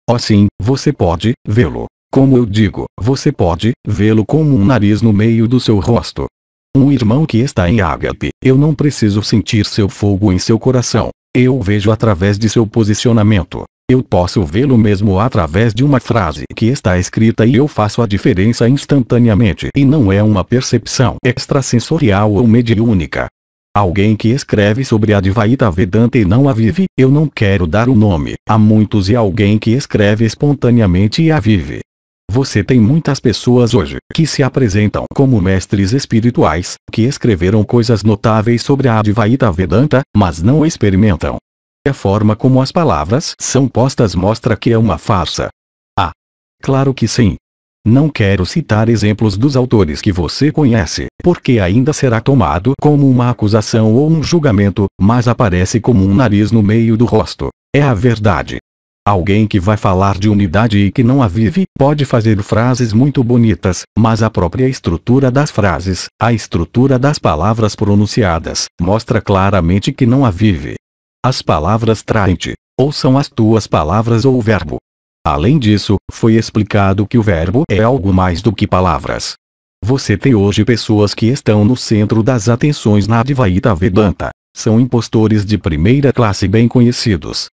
Ó sim, você pode vê-lo. Como eu digo, você pode vê-lo como um nariz no meio do seu rosto. Um irmão que está em ágape, eu não preciso sentir seu fogo em seu coração. Eu o vejo através de seu posicionamento. Eu posso vê-lo mesmo através de uma frase que está escrita e eu faço a diferença instantaneamente e não é uma percepção extrasensorial ou mediúnica. Alguém que escreve sobre a Advaita Vedanta e não a vive, eu não quero dar o nome. Há muitos e alguém que escreve espontaneamente e a vive. Você tem muitas pessoas hoje que se apresentam como mestres espirituais, que escreveram coisas notáveis sobre a Advaita Vedanta, mas não experimentam. A forma como as palavras são postas mostra que é uma farsa. Ah, claro que sim. Não quero citar exemplos dos autores que você conhece, porque ainda será tomado como uma acusação ou um julgamento, mas aparece como um nariz no meio do rosto. É a verdade. Alguém que vai falar de unidade e que não a vive, pode fazer frases muito bonitas, mas a própria estrutura das frases, a estrutura das palavras pronunciadas, mostra claramente que não a vive. As palavras traem-te, ou são as tuas palavras ou o verbo. Além disso, foi explicado que o verbo é algo mais do que palavras. Você tem hoje pessoas que estão no centro das atenções na Advaita Vedanta. São impostores de primeira classe bem conhecidos.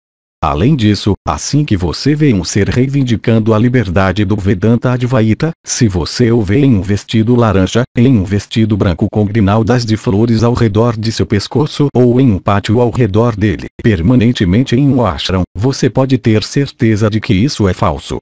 Além disso, assim que você vê um ser reivindicando a liberdade do Vedanta Advaita, se você o vê em um vestido laranja, em um vestido branco com grinaldas de flores ao redor de seu pescoço ou em um pátio ao redor dele, permanentemente em um ashram, você pode ter certeza de que isso é falso.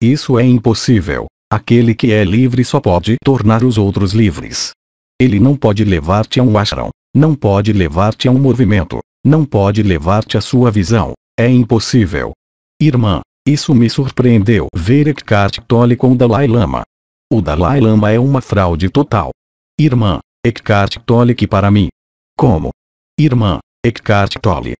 Isso é impossível. Aquele que é livre só pode tornar os outros livres. Ele não pode levar-te a um ashram, não pode levar-te a um movimento, não pode levar-te a sua visão. É impossível. Irmã, isso me surpreendeu ver Eckhart Tolle com o Dalai Lama. O Dalai Lama é uma fraude total. Irmã, Eckhart Tolle que para mim. Como? Irmã, Eckhart Tolle.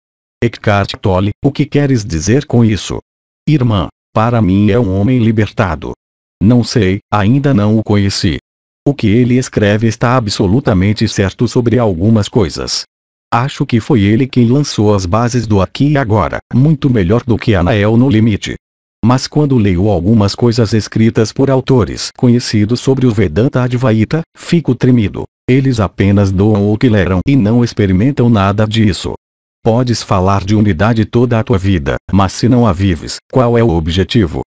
Eckhart Tolle, o que queres dizer com isso? Irmã, para mim é um homem libertado. Não sei, ainda não o conheci. O que ele escreve está absolutamente certo sobre algumas coisas. Acho que foi ele quem lançou as bases do aqui e agora, muito melhor do que Anael no Limite. Mas quando leio algumas coisas escritas por autores conhecidos sobre o Vedanta Advaita, fico tremido. Eles apenas doam o que leram e não experimentam nada disso. Podes falar de unidade toda a tua vida, mas se não a vives, qual é o objetivo?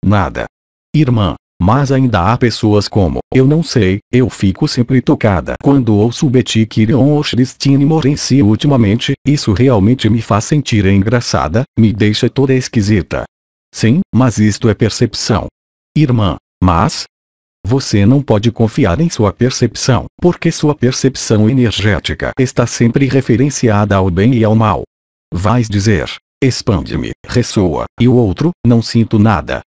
Nada. Irmã, mas ainda há pessoas como, eu não sei, eu fico sempre tocada quando ouço Betty Kirion ou Christine Morency ultimamente, isso realmente me faz sentir engraçada, me deixa toda esquisita. Sim, mas isto é percepção. Irmã, mas? Você não pode confiar em sua percepção, porque sua percepção energética está sempre referenciada ao bem e ao mal. Vais dizer, expande-me, ressoa, e o outro, não sinto nada.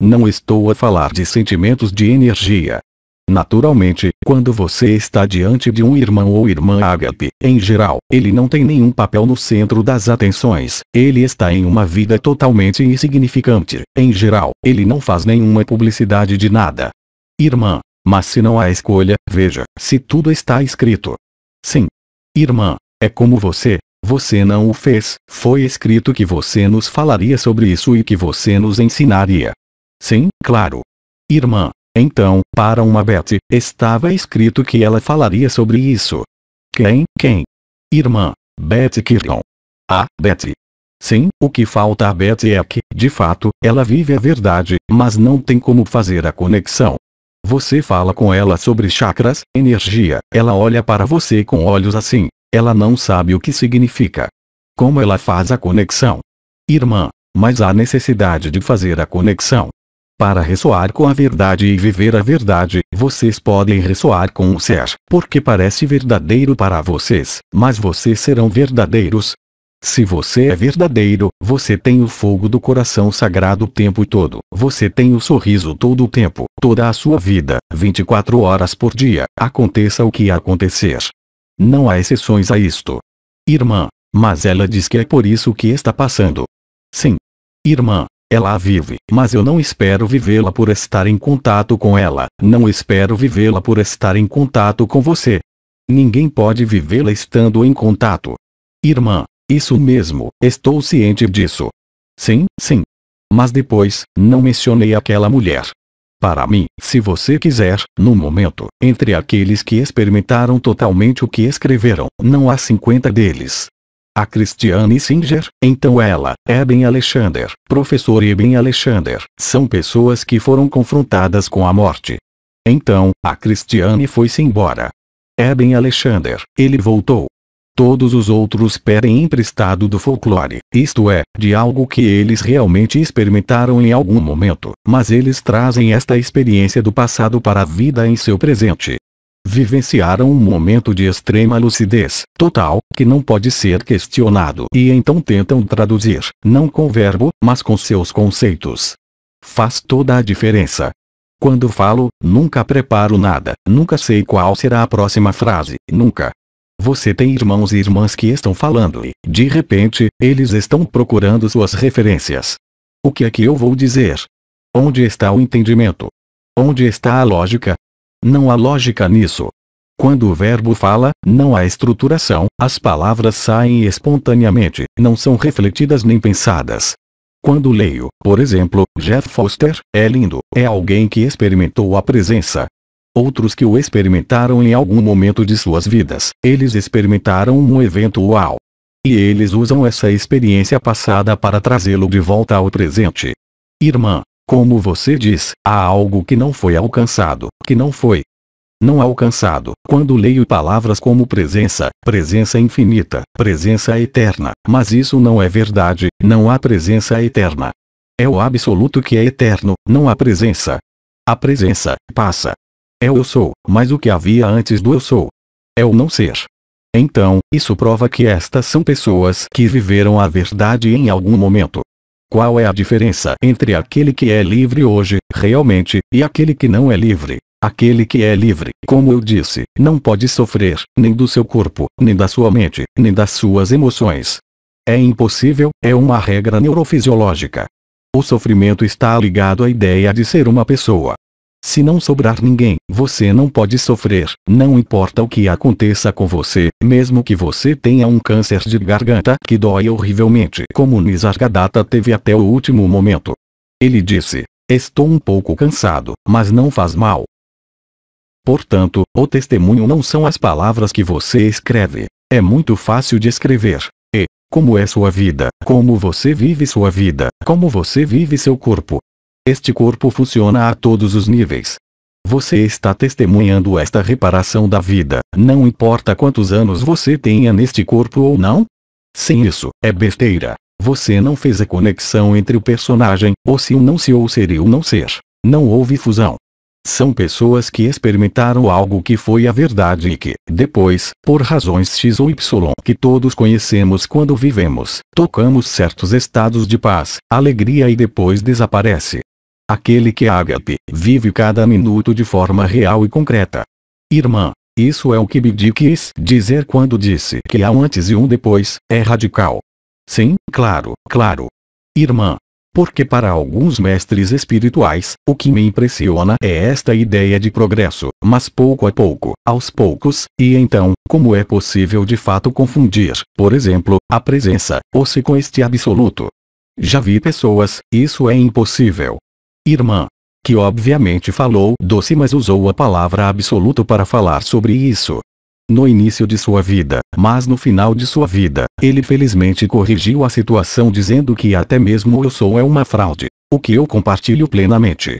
Não estou a falar de sentimentos de energia. Naturalmente, quando você está diante de um irmão ou irmã ágape, em geral, ele não tem nenhum papel no centro das atenções, ele está em uma vida totalmente insignificante, em geral, ele não faz nenhuma publicidade de nada. Irmã, mas se não há escolha, veja, se tudo está escrito. Sim. Irmã, é como você não o fez, foi escrito que você nos falaria sobre isso e que você nos ensinaria. Sim, claro. Irmã, então, para uma Betty, estava escrito que ela falaria sobre isso. Quem? Irmã, Betty Kirkon. Ah, Betty. Sim, o que falta a Betty é que, de fato, ela vive a verdade, mas não tem como fazer a conexão. Você fala com ela sobre chakras, energia, ela olha para você com olhos assim, ela não sabe o que significa. Como ela faz a conexão? Irmã, mas há necessidade de fazer a conexão. Para ressoar com a verdade e viver a verdade, vocês podem ressoar com um ser, porque parece verdadeiro para vocês, mas vocês serão verdadeiros. Se você é verdadeiro, você tem o fogo do coração sagrado o tempo todo, você tem o sorriso todo o tempo, toda a sua vida, 24 horas por dia, aconteça o que acontecer. Não há exceções a isto. Irmã, mas ela diz que é por isso que está passando. Sim. Irmã, ela a vive, mas eu não espero vivê-la por estar em contato com ela, não espero vivê-la por estar em contato com você. Ninguém pode vivê-la estando em contato. Irmã, isso mesmo, estou ciente disso. Sim. Mas depois, não mencionei aquela mulher. Para mim, se você quiser, no momento, entre aqueles que experimentaram totalmente o que escreveram, não há 50 deles. A Christiane Singer, então ela, Eben Alexander, professor Eben Alexander, são pessoas que foram confrontadas com a morte. Então, a Christiane foi-se embora. Eben Alexander, ele voltou. Todos os outros pedem emprestado do folclore, isto é, de algo que eles realmente experimentaram em algum momento, mas eles trazem esta experiência do passado para a vida em seu presente. Vivenciaram um momento de extrema lucidez, total, que não pode ser questionado e então tentam traduzir, não com verbo, mas com seus conceitos. Faz toda a diferença. Quando falo, nunca preparo nada, nunca sei qual será a próxima frase, nunca. Você tem irmãos e irmãs que estão falando e, de repente, eles estão procurando suas referências. O que é que eu vou dizer? Onde está o entendimento? Onde está a lógica? Não há lógica nisso. Quando o verbo fala, não há estruturação, as palavras saem espontaneamente, não são refletidas nem pensadas. Quando leio, por exemplo, Jeff Foster, é lindo, é alguém que experimentou a presença. Outros que o experimentaram em algum momento de suas vidas, eles experimentaram um evento uau. E eles usam essa experiência passada para trazê-lo de volta ao presente. Irmã, como você diz, há algo que não foi alcançado, que não foi. Não alcançado, quando leio palavras como presença, presença infinita, presença eterna, mas isso não é verdade, não há presença eterna. É o absoluto que é eterno, não há presença. A presença passa. É o eu sou, mas o que havia antes do eu sou. É o não ser. Então, isso prova que estas são pessoas que viveram a verdade em algum momento. Qual é a diferença entre aquele que é livre hoje, realmente, e aquele que não é livre? Aquele que é livre, como eu disse, não pode sofrer, nem do seu corpo, nem da sua mente, nem das suas emoções. É impossível, é uma regra neurofisiológica. O sofrimento está ligado à ideia de ser uma pessoa. Se não sobrar ninguém, você não pode sofrer, não importa o que aconteça com você, mesmo que você tenha um câncer de garganta que dói horrivelmente, como Nisargadatta teve até o último momento. Ele disse: estou um pouco cansado, mas não faz mal. Portanto, o testemunho não são as palavras que você escreve. É muito fácil de escrever. E, como é sua vida, como você vive sua vida, como você vive seu corpo. Este corpo funciona a todos os níveis. Você está testemunhando esta reparação da vida, não importa quantos anos você tenha neste corpo ou não? Sem isso, é besteira. Você não fez a conexão entre o personagem, ou se o não se ou seria o não ser. Não houve fusão. São pessoas que experimentaram algo que foi a verdade e que, depois, por razões X ou Y que todos conhecemos quando vivemos, tocamos certos estados de paz, alegria e depois desaparece. Aquele que é ágape, vive cada minuto de forma real e concreta. Irmã, isso é o que Bidi quis dizer quando disse que há um antes e um depois, é radical. Sim, claro, claro. Irmã. Porque para alguns mestres espirituais, o que me impressiona é esta ideia de progresso, mas pouco a pouco, aos poucos, e então, como é possível de fato confundir, por exemplo, a presença, ou se com este absoluto? Já vi pessoas, isso é impossível. Irmã. Que obviamente falou doce, mas usou a palavra absoluto para falar sobre isso. No início de sua vida, mas no final de sua vida, ele felizmente corrigiu a situação dizendo que até mesmo eu sou é uma fraude, o que eu compartilho plenamente.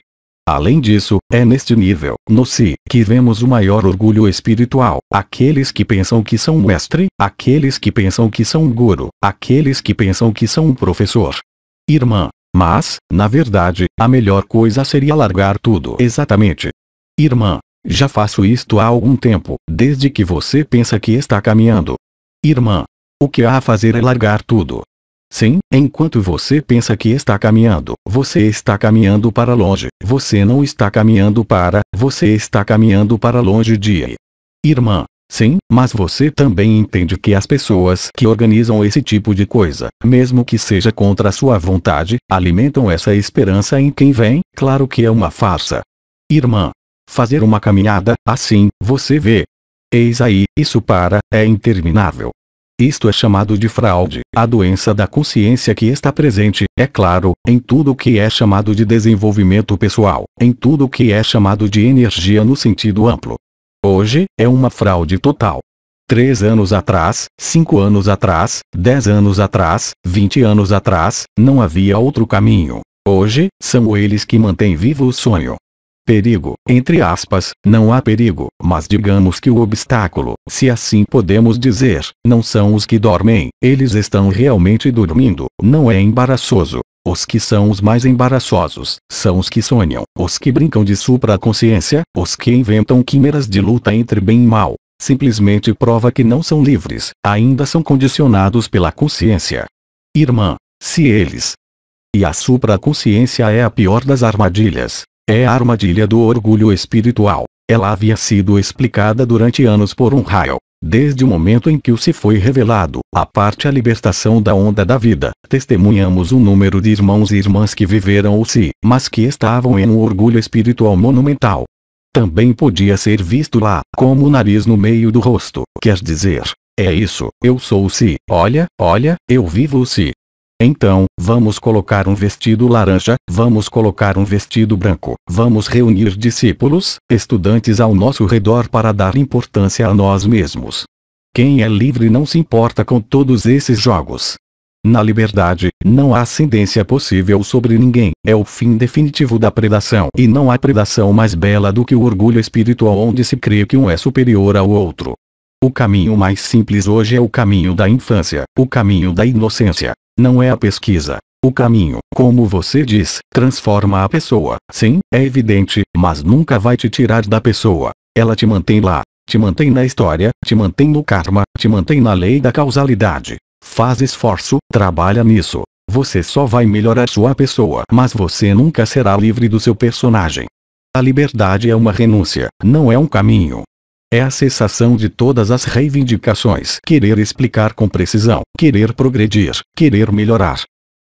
Além disso, é neste nível, no si, que vemos o maior orgulho espiritual, aqueles que pensam que são mestre, aqueles que pensam que são guru, aqueles que pensam que são um professor. Irmã. Mas, na verdade, a melhor coisa seria largar tudo. Exatamente. Irmã. Já faço isto há algum tempo, desde que você pensa que está caminhando. Irmã. O que há a fazer é largar tudo. Sim, enquanto você pensa que está caminhando, você está caminhando para longe, você não está caminhando para, você está caminhando para longe de. Irmã. Sim, mas você também entende que as pessoas que organizam esse tipo de coisa, mesmo que seja contra a sua vontade, alimentam essa esperança em quem vem, claro que é uma farsa. Irmã. Fazer uma caminhada, assim, você vê. Eis aí, isso é interminável. Isto é chamado de fraude, a doença da consciência que está presente, é claro, em tudo que é chamado de desenvolvimento pessoal, em tudo que é chamado de energia no sentido amplo. Hoje, é uma fraude total. 3 anos atrás, 5 anos atrás, 10 anos atrás, 20 anos atrás, não havia outro caminho. Hoje, são eles que mantêm vivo o sonho. Perigo, entre aspas, não há perigo, mas digamos que o obstáculo, se assim podemos dizer, não são os que dormem, eles estão realmente dormindo, não é embaraçoso. Os que são os mais embaraçosos, são os que sonham, os que brincam de supraconsciência, os que inventam quimeras de luta entre bem e mal, simplesmente prova que não são livres, ainda são condicionados pela consciência. Irmã, se eles... E a supraconsciência é a pior das armadilhas. É a armadilha do orgulho espiritual. Ela havia sido explicada durante anos por um raio. Desde o momento em que o se foi revelado, a parte a libertação da onda da vida, testemunhamos um número de irmãos e irmãs que viveram o si, mas que estavam em um orgulho espiritual monumental. Também podia ser visto lá, como o nariz no meio do rosto, quer dizer, é isso, eu sou o si, olha, eu vivo o si. Então, vamos colocar um vestido laranja, vamos colocar um vestido branco, vamos reunir discípulos, estudantes ao nosso redor para dar importância a nós mesmos. Quem é livre não se importa com todos esses jogos. Na liberdade, não há ascendência possível sobre ninguém, é o fim definitivo da predação. E não há predação mais bela do que o orgulho espiritual onde se crê que um é superior ao outro. O caminho mais simples hoje é o caminho da infância, o caminho da inocência. Não é a pesquisa. O caminho, como você diz, transforma a pessoa. Sim, é evidente, mas nunca vai te tirar da pessoa. Ela te mantém lá, te mantém na história, te mantém no karma, te mantém na lei da causalidade. Faz esforço, trabalha nisso. Você só vai melhorar sua pessoa, mas você nunca será livre do seu personagem. A liberdade é uma renúncia, não é um caminho. É a cessação de todas as reivindicações. Querer explicar com precisão, querer progredir, querer melhorar.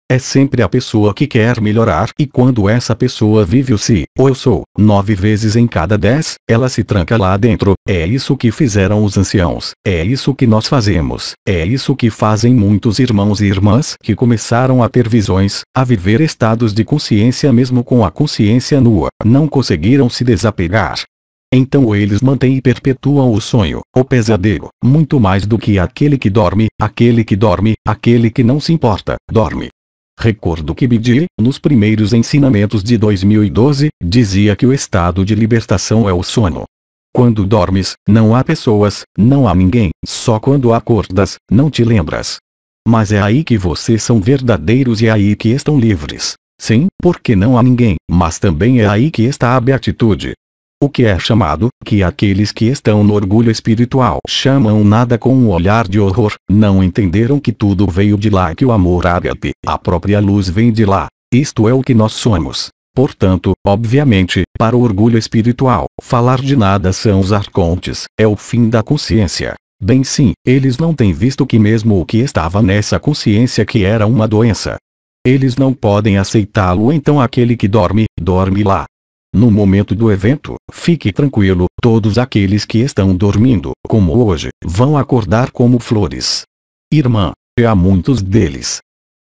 É sempre a pessoa que quer melhorar e quando essa pessoa vive o si, ou eu sou, 9 vezes em cada 10, ela se tranca lá dentro. É isso que fizeram os anciãos, é isso que nós fazemos, é isso que fazem muitos irmãos e irmãs que começaram a ter visões, a viver estados de consciência mesmo com a consciência nua, não conseguiram se desapegar. Então eles mantêm e perpetuam o sonho, o pesadelo, muito mais do que aquele que dorme, aquele que não se importa, dorme. Recordo que Bidi, nos primeiros ensinamentos de 2012, dizia que o estado de libertação é o sono. Quando dormes, não há pessoas, não há ninguém, só quando acordas, não te lembras. Mas é aí que vocês são verdadeiros e é aí que estão livres. Sim, porque não há ninguém, mas também é aí que está a beatitude. O que é chamado, que aqueles que estão no orgulho espiritual chamam nada com um olhar de horror, não entenderam que tudo veio de lá, que o amor ágape, a própria luz vem de lá. Isto é o que nós somos. Portanto, obviamente, para o orgulho espiritual, falar de nada são os arcontes, é o fim da consciência. Bem sim, eles não têm visto que mesmo o que estava nessa consciência que era uma doença. Eles não podem aceitá-lo, então aquele que dorme, dorme lá. No momento do evento, fique tranquilo, todos aqueles que estão dormindo, como hoje, vão acordar como flores. Irmã, há muitos deles.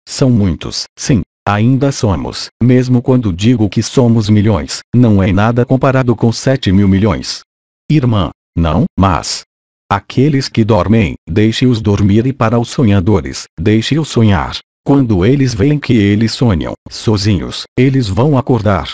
São muitos, sim, ainda somos, mesmo quando digo que somos milhões, não é nada comparado com 7.000 milhões. Irmã, não, mas... aqueles que dormem, deixe-os dormir, e para os sonhadores, deixe-os sonhar. Quando eles veem que eles sonham, sozinhos, eles vão acordar.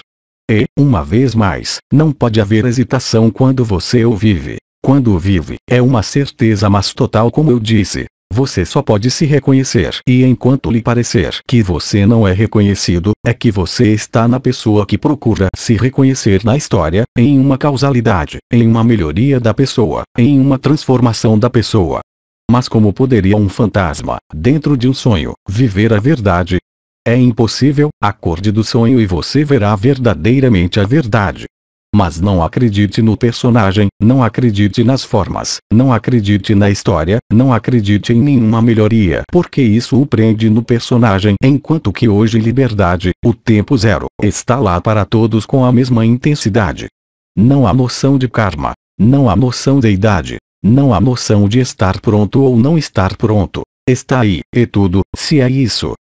E, uma vez mais, não pode haver hesitação quando você o vive. Quando o vive, é uma certeza mas total, como eu disse. Você só pode se reconhecer, e enquanto lhe parecer que você não é reconhecido, é que você está na pessoa que procura se reconhecer na história, em uma causalidade, em uma melhoria da pessoa, em uma transformação da pessoa. Mas como poderia um fantasma, dentro de um sonho, viver a verdade? É impossível. Acorde do sonho e você verá verdadeiramente a verdade. Mas não acredite no personagem, não acredite nas formas, não acredite na história, não acredite em nenhuma melhoria, porque isso o prende no personagem, enquanto que hoje liberdade, o tempo zero, está lá para todos com a mesma intensidade. Não há noção de karma, não há noção de idade, não há noção de estar pronto ou não estar pronto. Está aí, e tudo, se é isso.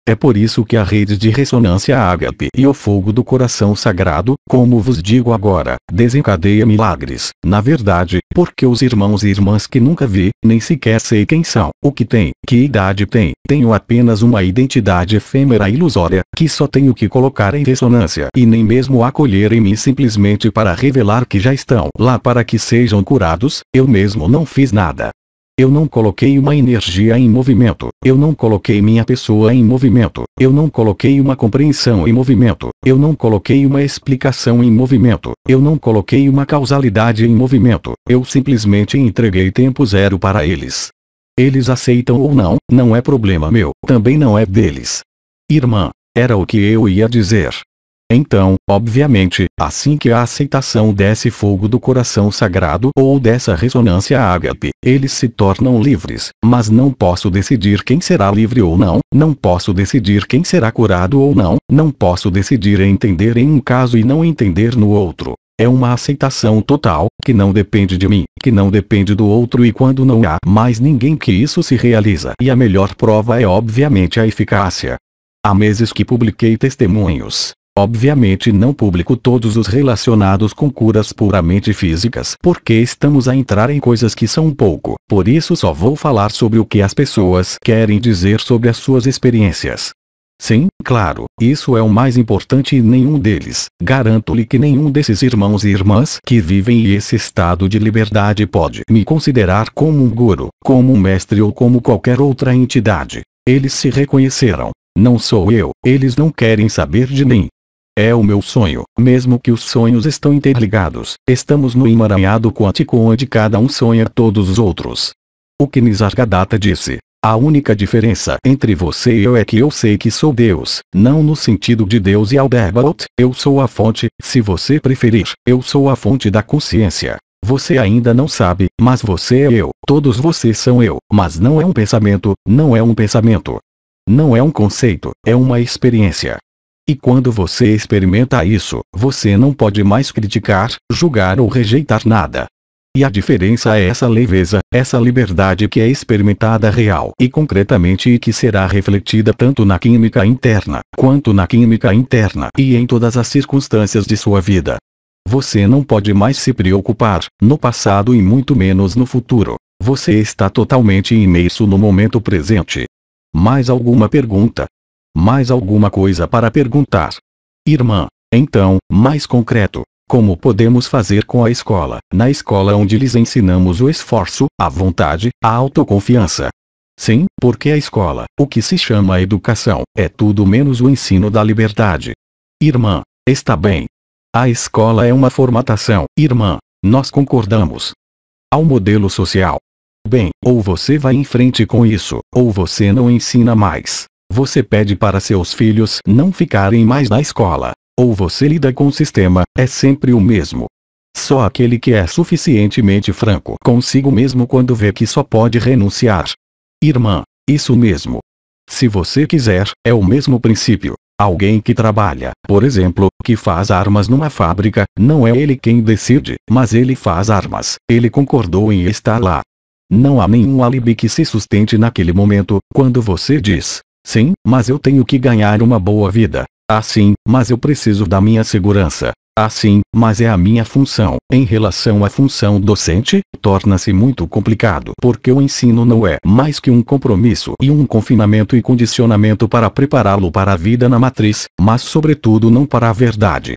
É por isso que a rede de ressonância ágape e o fogo do coração sagrado, como vos digo agora, desencadeia milagres, na verdade, porque os irmãos e irmãs que nunca vi, nem sequer sei quem são, o que têm, que idade têm, tenho apenas uma identidade efêmera e ilusória, que só tenho que colocar em ressonância e nem mesmo acolher em mim simplesmente para revelar que já estão lá para que sejam curados, eu mesmo não fiz nada. Eu não coloquei uma energia em movimento, eu não coloquei minha pessoa em movimento, eu não coloquei uma compreensão em movimento, eu não coloquei uma explicação em movimento, eu não coloquei uma causalidade em movimento, eu simplesmente entreguei tempo zero para eles. Eles aceitam ou não, não é problema meu, também não é deles. Irmã, era o que eu ia dizer. Então, obviamente, assim que a aceitação desse fogo do coração sagrado ou dessa ressonância ágape, eles se tornam livres, mas não posso decidir quem será livre ou não, não posso decidir quem será curado ou não, não posso decidir entender em um caso e não entender no outro. É uma aceitação total, que não depende de mim, que não depende do outro, e quando não há mais ninguém que isso se realiza. E a melhor prova é obviamente a eficácia. Há meses que publiquei testemunhos. Obviamente não publico todos os relacionados com curas puramente físicas, porque estamos a entrar em coisas que são pouco, por isso só vou falar sobre o que as pessoas querem dizer sobre as suas experiências. Sim, claro, isso é o mais importante e nenhum deles, garanto-lhe que nenhum desses irmãos e irmãs que vivem esse estado de liberdade pode me considerar como um guru, como um mestre ou como qualquer outra entidade. Eles se reconheceram. Não sou eu, eles não querem saber de mim. É o meu sonho, mesmo que os sonhos estão interligados, estamos no emaranhado quântico onde cada um sonha todos os outros. O que Nisargadatta disse, a única diferença entre você e eu é que eu sei que sou Deus, não no sentido de Deus e Aldebaoth, eu sou a fonte, se você preferir, eu sou a fonte da consciência. Você ainda não sabe, mas você é eu, todos vocês são eu, mas não é um pensamento, não é um pensamento. Não é um conceito, é uma experiência. E quando você experimenta isso, você não pode mais criticar, julgar ou rejeitar nada. E a diferença é essa leveza, essa liberdade que é experimentada real e concretamente e que será refletida tanto na química interna, quanto na química interna e em todas as circunstâncias de sua vida. Você não pode mais se preocupar, no passado e muito menos no futuro. Você está totalmente imerso no momento presente. Mais alguma pergunta? Mais alguma coisa para perguntar? Irmã, então, mais concreto, como podemos fazer com a escola? Na escola onde lhes ensinamos o esforço, a vontade, a autoconfiança. Sim, porque a escola, o que se chama educação, é tudo menos o ensino da liberdade. Irmã, está bem. A escola é uma formatação, irmã, nós concordamos. Ao modelo social. Bem, ou você vai em frente com isso, ou você não ensina mais. Você pede para seus filhos não ficarem mais na escola. ou você lida com o sistema, é sempre o mesmo. Só aquele que é suficientemente franco consigo mesmo quando vê que só pode renunciar. Irmã, isso mesmo. Se você quiser, é o mesmo princípio. Alguém que trabalha, por exemplo, que faz armas numa fábrica, não é ele quem decide, mas ele faz armas. Ele concordou em estar lá. Não há nenhum alibi que se sustente naquele momento, quando você diz, sim, mas eu tenho que ganhar uma boa vida. Assim, mas eu preciso da minha segurança. Assim, mas é a minha função. Em relação à função docente, torna-se muito complicado porque o ensino não é mais que um compromisso e um confinamento e condicionamento para prepará-lo para a vida na matriz, mas sobretudo não para a verdade.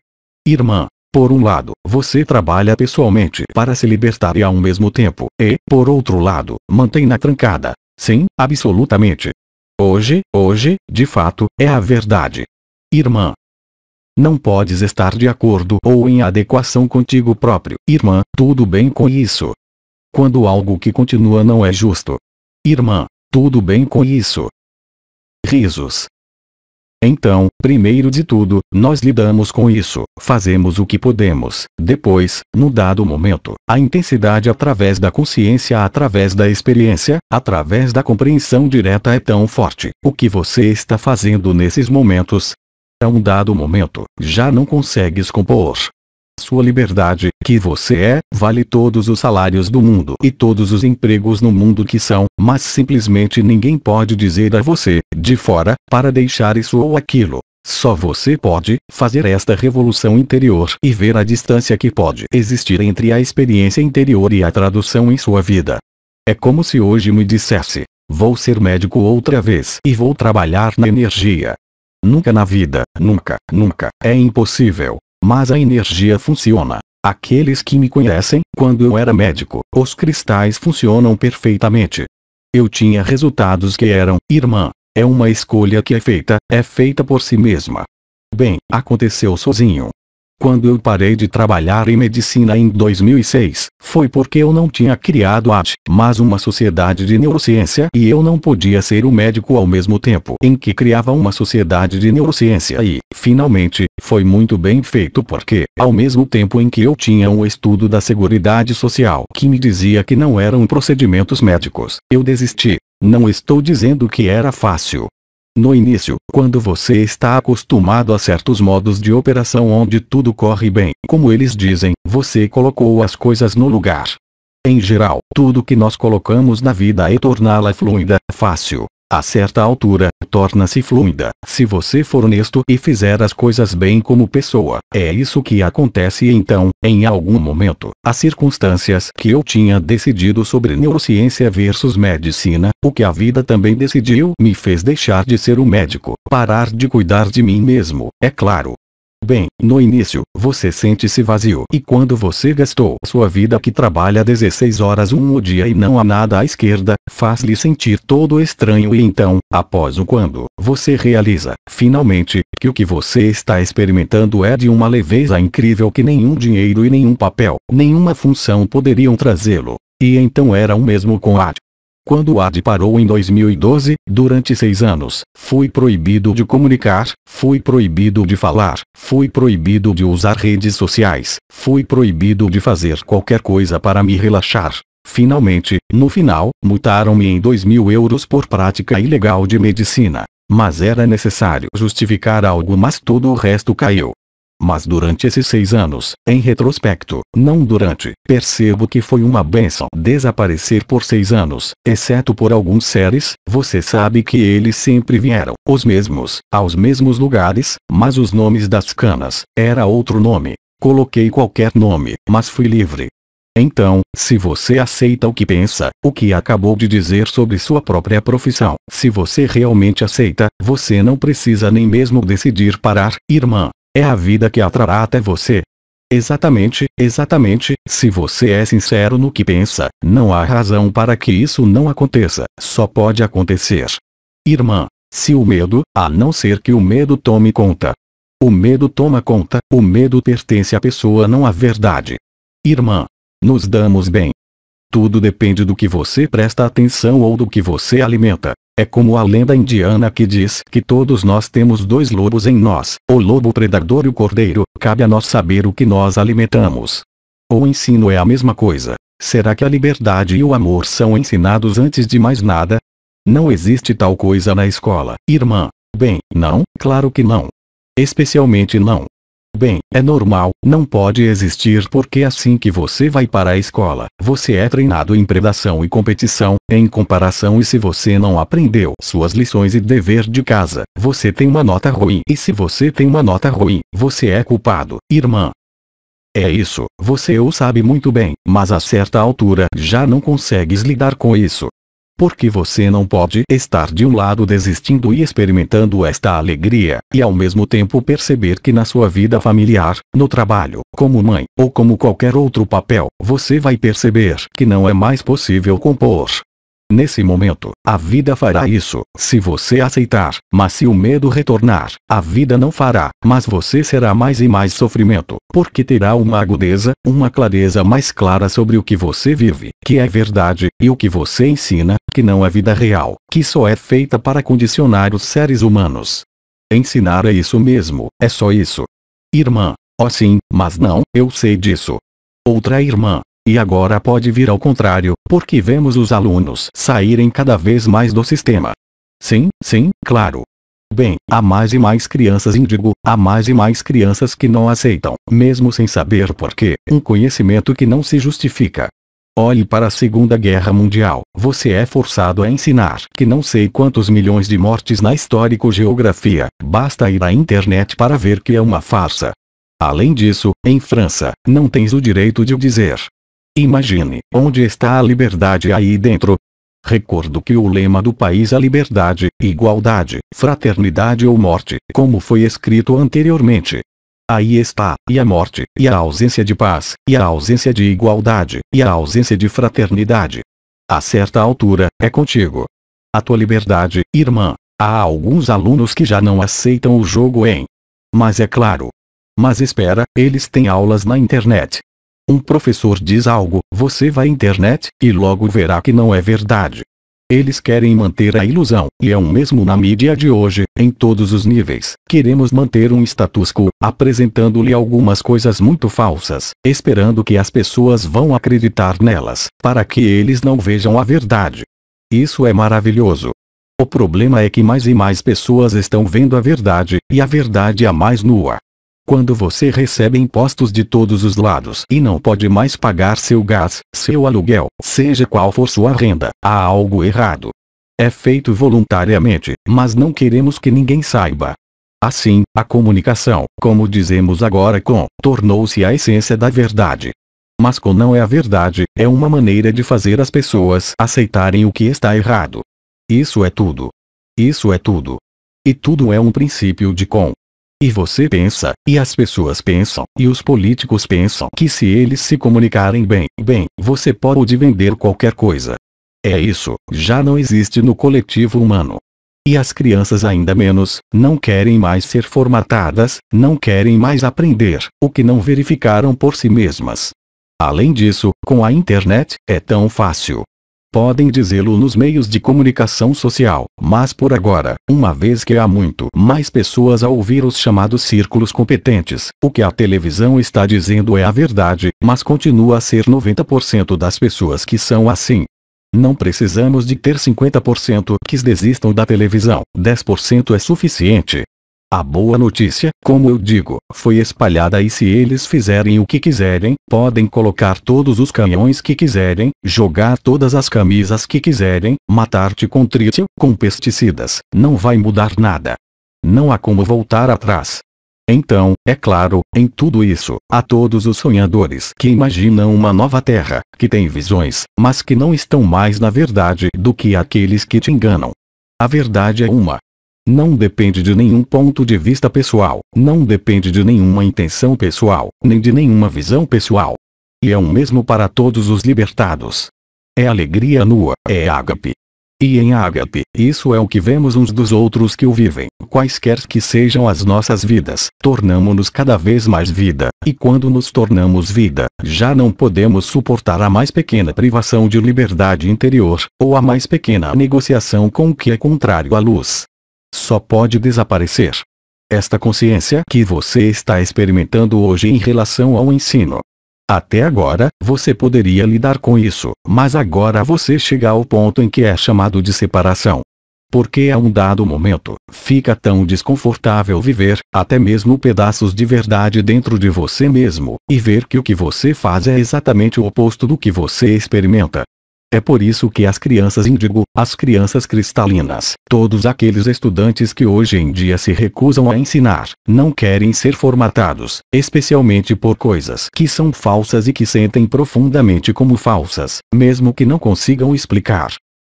Irmã, por um lado, você trabalha pessoalmente para se libertar e ao mesmo tempo, por outro lado, mantém-na trancada. Sim, absolutamente. Hoje, de fato, é a verdade. Irmã, não podes estar de acordo ou em adequação contigo próprio. Irmã, tudo bem com isso. Quando algo que continua não é justo. Irmã, tudo bem com isso. Risos. Então, primeiro de tudo, nós lidamos com isso, fazemos o que podemos. Depois, no dado momento, a intensidade através da consciência, através da experiência, através da compreensão direta é tão forte. O que você está fazendo nesses momentos? A um dado momento, já não consegues compor. Sua liberdade, que você é, vale todos os salários do mundo e todos os empregos no mundo que são, mas simplesmente ninguém pode dizer a você, de fora, para deixar isso ou aquilo. Só você pode fazer esta revolução interior e ver a distância que pode existir entre a experiência interior e a tradução em sua vida. É como se hoje me dissesse, vou ser médico outra vez e vou trabalhar na energia. Nunca na vida, nunca, é impossível. Mas a energia funciona. Aqueles que me conhecem, quando eu era médico, os cristais funcionam perfeitamente. Eu tinha resultados que eram, irmã, é uma escolha que é feita por si mesma. Bem, aconteceu sozinho. Quando eu parei de trabalhar em medicina em 2006, foi porque eu não tinha criado mas uma sociedade de neurociência e eu não podia ser o médico ao mesmo tempo em que criava uma sociedade de neurociência e, finalmente, foi muito bem feito porque, ao mesmo tempo em que eu tinha um estudo da Seguridade Social que me dizia que não eram procedimentos médicos, eu desisti. Não estou dizendo que era fácil. No início, quando você está acostumado a certos modos de operação onde tudo corre bem, como eles dizem, você colocou as coisas no lugar. Em geral, tudo que nós colocamos na vida é torná-la fluida, fácil. A certa altura, torna-se fluida, se você for honesto e fizer as coisas bem como pessoa. É isso que acontece e então, em algum momento, as circunstâncias que eu tinha decidido sobre neurociência versus medicina, o que a vida também decidiu, me fez deixar de ser o médico, parar de cuidar de mim mesmo, é claro. Bem, no início, você sente-se vazio e quando você gastou sua vida que trabalha 16 horas o dia e não há nada à esquerda, faz-lhe sentir todo estranho e então, após o quando, você realiza, finalmente, que o que você está experimentando é de uma leveza incrível que nenhum dinheiro e nenhum papel, nenhuma função poderiam trazê-lo. E então era o mesmo com a Quando o AD parou em 2012, durante 6 anos, fui proibido de comunicar, fui proibido de falar, fui proibido de usar redes sociais, fui proibido de fazer qualquer coisa para me relaxar. Finalmente, no final, multaram-me em 2.000 euros por prática ilegal de medicina. Mas era necessário justificar algo, mas todo o resto caiu. Mas durante esses 6 anos, em retrospecto, não durante, percebo que foi uma bênção desaparecer por 6 anos, exceto por alguns séries, você sabe que eles sempre vieram, os mesmos, aos mesmos lugares, mas os nomes das canas, era outro nome. Coloquei qualquer nome, mas fui livre. Então, se você aceita o que pensa, o que acabou de dizer sobre sua própria profissão, se você realmente aceita, você não precisa nem mesmo decidir parar, irmã. É a vida que atrará até você. Exatamente, se você é sincero no que pensa, não há razão para que isso não aconteça, só pode acontecer. Irmã, se o medo, a não ser que o medo tome conta. O medo toma conta, o medo pertence à pessoa, não à verdade. Irmã, nos damos bem. Tudo depende do que você presta atenção ou do que você alimenta. É como a lenda indiana que diz que todos nós temos dois lobos em nós, o lobo predador e o cordeiro. Cabe a nós saber o que nós alimentamos. O ensino é a mesma coisa. Será que a liberdade e o amor são ensinados antes de mais nada? Não existe tal coisa na escola, irmã. Bem, não, claro que não. Especialmente não. Bem, é normal, não pode existir porque assim que você vai para a escola, você é treinado em predação e competição, em comparação, e se você não aprendeu suas lições e dever de casa, você tem uma nota ruim, e se você tem uma nota ruim, você é culpado, irmã. É isso, você o sabe muito bem, mas a certa altura já não consegues lidar com isso. Porque você não pode estar de um lado desistindo e experimentando esta alegria, e ao mesmo tempo perceber que na sua vida familiar, no trabalho, como mãe, ou como qualquer outro papel, você vai perceber que não é mais possível compor. Nesse momento, a vida fará isso, se você aceitar, mas se o medo retornar, a vida não fará, mas você será mais e mais sofrimento, porque terá uma agudeza, uma clareza mais clara sobre o que você vive, que é verdade, e o que você ensina, que não é vida real, que só é feita para condicionar os seres humanos. Ensinar é isso mesmo, é só isso. Irmã, oh sim, mas não, eu sei disso. Outra irmã. E agora pode vir ao contrário, porque vemos os alunos saírem cada vez mais do sistema. Sim, claro. Bem, há mais e mais crianças índigo, há mais e mais crianças que não aceitam, mesmo sem saber porquê, um conhecimento que não se justifica. Olhe para a Segunda Guerra Mundial, você é forçado a ensinar que não sei quantos milhões de mortes na histórico-geografia, basta ir à internet para ver que é uma farsa. Além disso, em França, não tens o direito de o dizer. Imagine, onde está a liberdade aí dentro? Recordo que o lema do país é liberdade, igualdade, fraternidade ou morte, como foi escrito anteriormente. Aí está, e a morte, e a ausência de paz, e a ausência de igualdade, e a ausência de fraternidade. A certa altura, é contigo. A tua liberdade, irmã. Há alguns alunos que já não aceitam o jogo em. Mas é claro. Mas espera, eles têm aulas na internet. Um professor diz algo, você vai à internet, e logo verá que não é verdade. Eles querem manter a ilusão, e é o mesmo na mídia de hoje, em todos os níveis. Queremos manter um status quo, apresentando-lhe algumas coisas muito falsas, esperando que as pessoas vão acreditar nelas, para que eles não vejam a verdade. Isso é maravilhoso. O problema é que mais e mais pessoas estão vendo a verdade, e a verdade é a mais nua. Quando você recebe impostos de todos os lados e não pode mais pagar seu gás, seu aluguel, seja qual for sua renda, há algo errado. É feito voluntariamente, mas não queremos que ninguém saiba. Assim, a comunicação, como dizemos agora tornou-se a essência da verdade. Mas não é a verdade, é uma maneira de fazer as pessoas aceitarem o que está errado. Isso é tudo. Isso é tudo. E tudo é um princípio de E você pensa, e as pessoas pensam, e os políticos pensam que se eles se comunicarem bem, você pode vender qualquer coisa. É isso, já não existe no coletivo humano. E as crianças ainda menos, não querem mais ser formatadas, não querem mais aprender o que não verificaram por si mesmas. Além disso, com a internet, é tão fácil. Podem dizê-lo nos meios de comunicação social, mas por agora, uma vez que há muito mais pessoas a ouvir os chamados círculos competentes, o que a televisão está dizendo é a verdade, mas continua a ser 90% das pessoas que são assim. Não precisamos de ter 50% que desistam da televisão, 10% é suficiente. A boa notícia, como eu digo, foi espalhada e se eles fizerem o que quiserem, podem colocar todos os canhões que quiserem, jogar todas as camisas que quiserem, matar-te com trítio, com pesticidas, não vai mudar nada. Não há como voltar atrás. Então, é claro, em tudo isso, há todos os sonhadores que imaginam uma nova terra, que têm visões, mas que não estão mais na verdade do que aqueles que te enganam. A verdade é uma. Não depende de nenhum ponto de vista pessoal, não depende de nenhuma intenção pessoal, nem de nenhuma visão pessoal. E é o mesmo para todos os libertados. É alegria nua, é ágape. E em ágape, isso é o que vemos uns dos outros que o vivem, quaisquer que sejam as nossas vidas, tornamo-nos cada vez mais vida, e quando nos tornamos vida, já não podemos suportar a mais pequena privação de liberdade interior, ou a mais pequena negociação com o que é contrário à luz. Só pode desaparecer esta consciência que você está experimentando hoje em relação ao ensino. Até agora, você poderia lidar com isso, mas agora você chega ao ponto em que é chamado de separação. Porque a um dado momento, fica tão desconfortável viver, até mesmo pedaços de verdade dentro de você mesmo, e ver que o que você faz é exatamente o oposto do que você experimenta. É por isso que as crianças índigo, as crianças cristalinas, todos aqueles estudantes que hoje em dia se recusam a ensinar, não querem ser formatados, especialmente por coisas que são falsas e que sentem profundamente como falsas, mesmo que não consigam explicar.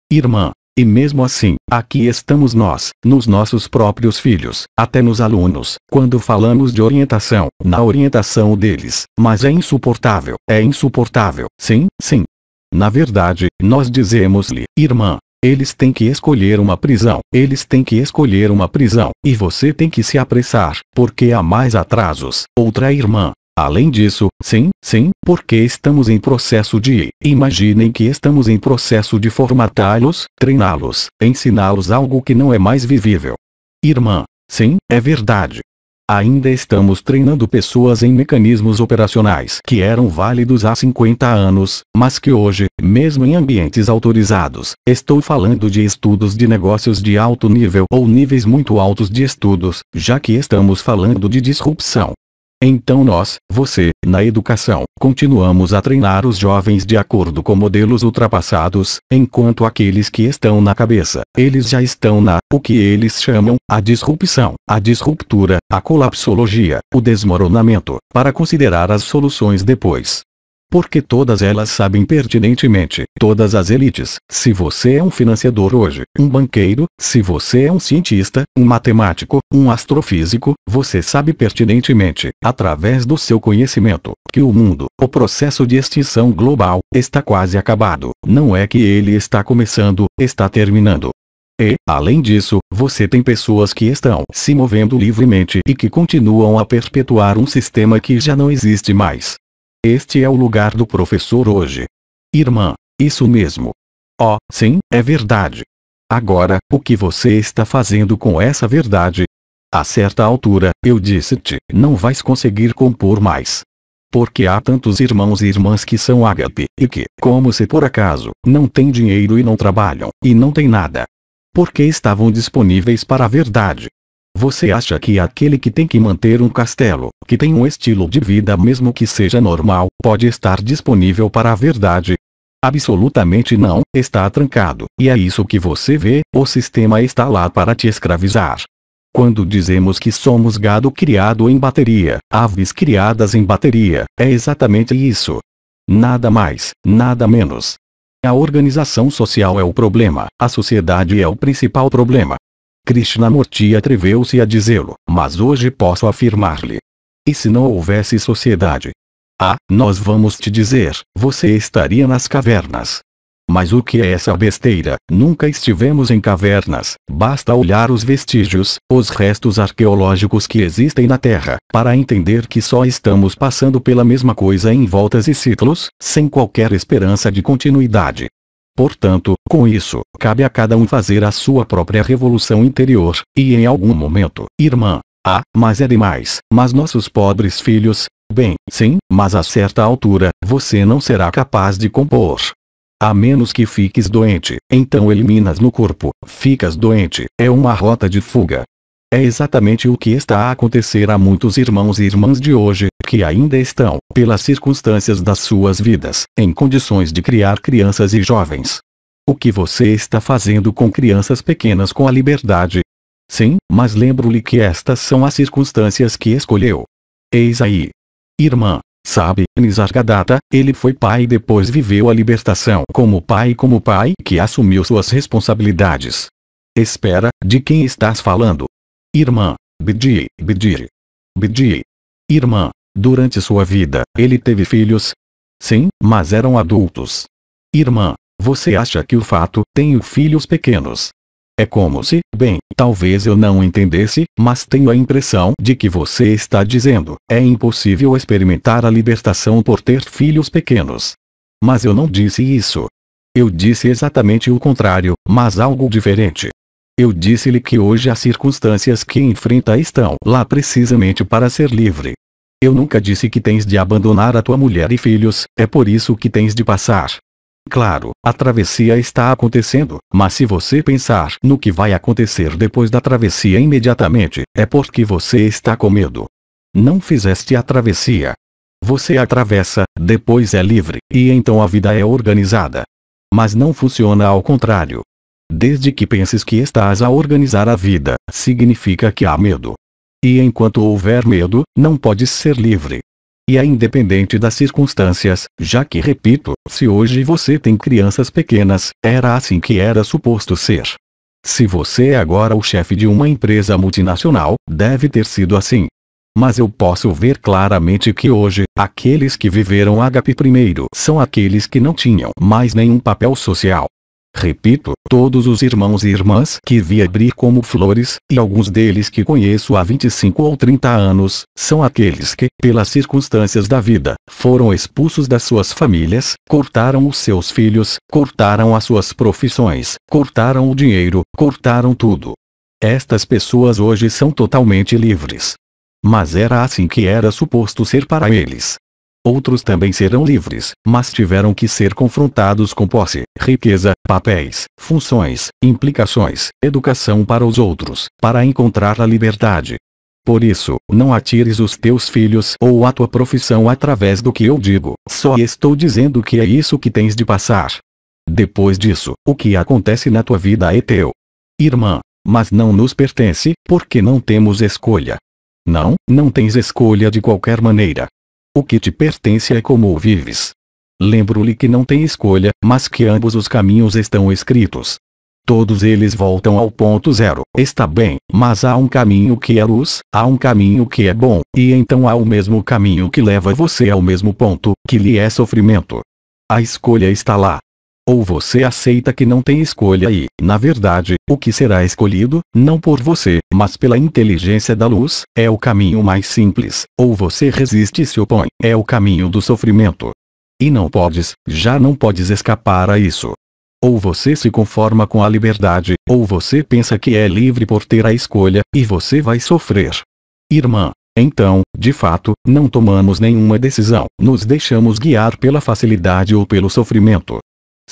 Irmã, e mesmo assim, aqui estamos nós, nos nossos próprios filhos, até nos alunos, quando falamos de orientação, na orientação deles, mas é insuportável, sim, sim. Na verdade, nós dizemos-lhe, irmã, eles têm que escolher uma prisão, e você tem que se apressar, porque há mais atrasos. Outra irmã, além disso, sim, porque estamos em processo de, imaginem que estamos em processo de formatá-los, treiná-los, ensiná-los algo que não é mais vivível. Irmã, sim, é verdade. Ainda estamos treinando pessoas em mecanismos operacionais que eram válidos há 50 anos, mas que hoje, mesmo em ambientes autorizados, estou falando de estudos de negócios de alto nível ou níveis muito altos de estudos, já que estamos falando de disrupção. Então nós, você, na educação, continuamos a treinar os jovens de acordo com modelos ultrapassados, enquanto aqueles que estão na cabeça, eles já estão na, o que eles chamam, a disrupção, a disruptura, a colapsologia, o desmoronamento, para considerar as soluções depois. Porque todas elas sabem pertinentemente, todas as elites, se você é um financiador hoje, um banqueiro, se você é um cientista, um matemático, um astrofísico, você sabe pertinentemente, através do seu conhecimento, que o mundo, o processo de extinção global, está quase acabado, não é que ele está começando, está terminando. E, além disso, você tem pessoas que estão se movendo livremente e que continuam a perpetuar um sistema que já não existe mais. Este é o lugar do professor hoje. Irmã, isso mesmo. Oh, sim, é verdade. Agora, o que você está fazendo com essa verdade? A certa altura, eu disse-te, não vais conseguir compor mais. Porque há tantos irmãos e irmãs que são ágape, e que, como se por acaso, não têm dinheiro e não trabalham, e não têm nada. Porque estavam disponíveis para a verdade. Você acha que aquele que tem que manter um castelo, que tem um estilo de vida mesmo que seja normal, pode estar disponível para a verdade? Absolutamente não, está trancado, e é isso que você vê, o sistema está lá para te escravizar. Quando dizemos que somos gado criado em bateria, aves criadas em bateria, é exatamente isso. Nada mais, nada menos. A organização social é o problema, a sociedade é o principal problema. Krishnamurti atreveu-se a dizê-lo, mas hoje posso afirmar-lhe. E se não houvesse sociedade? Ah, nós vamos te dizer, você estaria nas cavernas. Mas o que é essa besteira? Nunca estivemos em cavernas, basta olhar os vestígios, os restos arqueológicos que existem na Terra, para entender que só estamos passando pela mesma coisa em voltas e ciclos, sem qualquer esperança de continuidade. Portanto, com isso, cabe a cada um fazer a sua própria revolução interior, e em algum momento, irmã, mas é demais, mas nossos pobres filhos, bem, sim, mas a certa altura, você não será capaz de compor. A menos que fiques doente, então eliminas no corpo, ficas doente, é uma rota de fuga. É exatamente o que está a acontecer a muitos irmãos e irmãs de hoje, que ainda estão, pelas circunstâncias das suas vidas, em condições de criar crianças e jovens. O que você está fazendo com crianças pequenas com a liberdade? Sim, mas lembro-lhe que estas são as circunstâncias que escolheu. Eis aí. Irmã, sabe, Nisargadatta, ele foi pai e depois viveu a libertação como pai que assumiu suas responsabilidades. Espera, de quem estás falando? Irmã, Bidji. Irmã, durante sua vida, ele teve filhos? Sim, mas eram adultos. Irmã, Você acha que o fato, tenho filhos pequenos. É como se, bem, talvez eu não entendesse, mas tenho a impressão de que você está dizendo, é impossível experimentar a libertação por ter filhos pequenos. Mas eu não disse isso. Eu disse exatamente o contrário, mas algo diferente. Eu disse-lhe que hoje as circunstâncias que enfrenta estão lá precisamente para ser livre. Eu nunca disse que tens de abandonar a tua mulher e filhos, é por isso que tens de passar. Claro, a travessia está acontecendo, mas se você pensar no que vai acontecer depois da travessia imediatamente, é porque você está com medo. Não fizeste a travessia. Você atravessa, depois é livre, e então a vida é organizada. Mas não funciona ao contrário. Desde que penses que estás a organizar a vida, significa que há medo. E enquanto houver medo, não podes ser livre. E é independente das circunstâncias, já que repito, se hoje você tem crianças pequenas, era assim que era suposto ser. Se você é agora o chefe de uma empresa multinacional, deve ter sido assim. Mas eu posso ver claramente que hoje, aqueles que viveram ágape primeiro são aqueles que não tinham mais nenhum papel social. Repito, todos os irmãos e irmãs que vi abrir como flores, e alguns deles que conheço há 25 ou 30 anos, são aqueles que, pelas circunstâncias da vida, foram expulsos das suas famílias, cortaram os seus filhos, cortaram as suas profissões, cortaram o dinheiro, cortaram tudo. Estas pessoas hoje são totalmente livres. Mas era assim que era suposto ser para eles. Outros também serão livres, mas tiveram que ser confrontados com posse, riqueza, papéis, funções, implicações, educação para os outros, para encontrar a liberdade. Por isso, não atires os teus filhos ou a tua profissão através do que eu digo, só estou dizendo que é isso que tens de passar. Depois disso, o que acontece na tua vida é teu. Irmã, mas não nos pertence, porque não temos escolha. Não tens escolha de qualquer maneira. O que te pertence é como vives. Lembro-lhe que não tem escolha, mas que ambos os caminhos estão escritos. Todos eles voltam ao ponto zero. Está bem, mas há um caminho que é luz, há um caminho que é bom, e então há o mesmo caminho que leva você ao mesmo ponto, que lhe é sofrimento. A escolha está lá. Ou você aceita que não tem escolha e, na verdade, o que será escolhido, não por você, mas pela inteligência da luz, é o caminho mais simples, ou você resiste e se opõe, é o caminho do sofrimento. E não podes, já não podes escapar a isso. Ou você se conforma com a liberdade, ou você pensa que é livre por ter a escolha, e você vai sofrer. Irmã, então, de fato, não tomamos nenhuma decisão, nos deixamos guiar pela facilidade ou pelo sofrimento.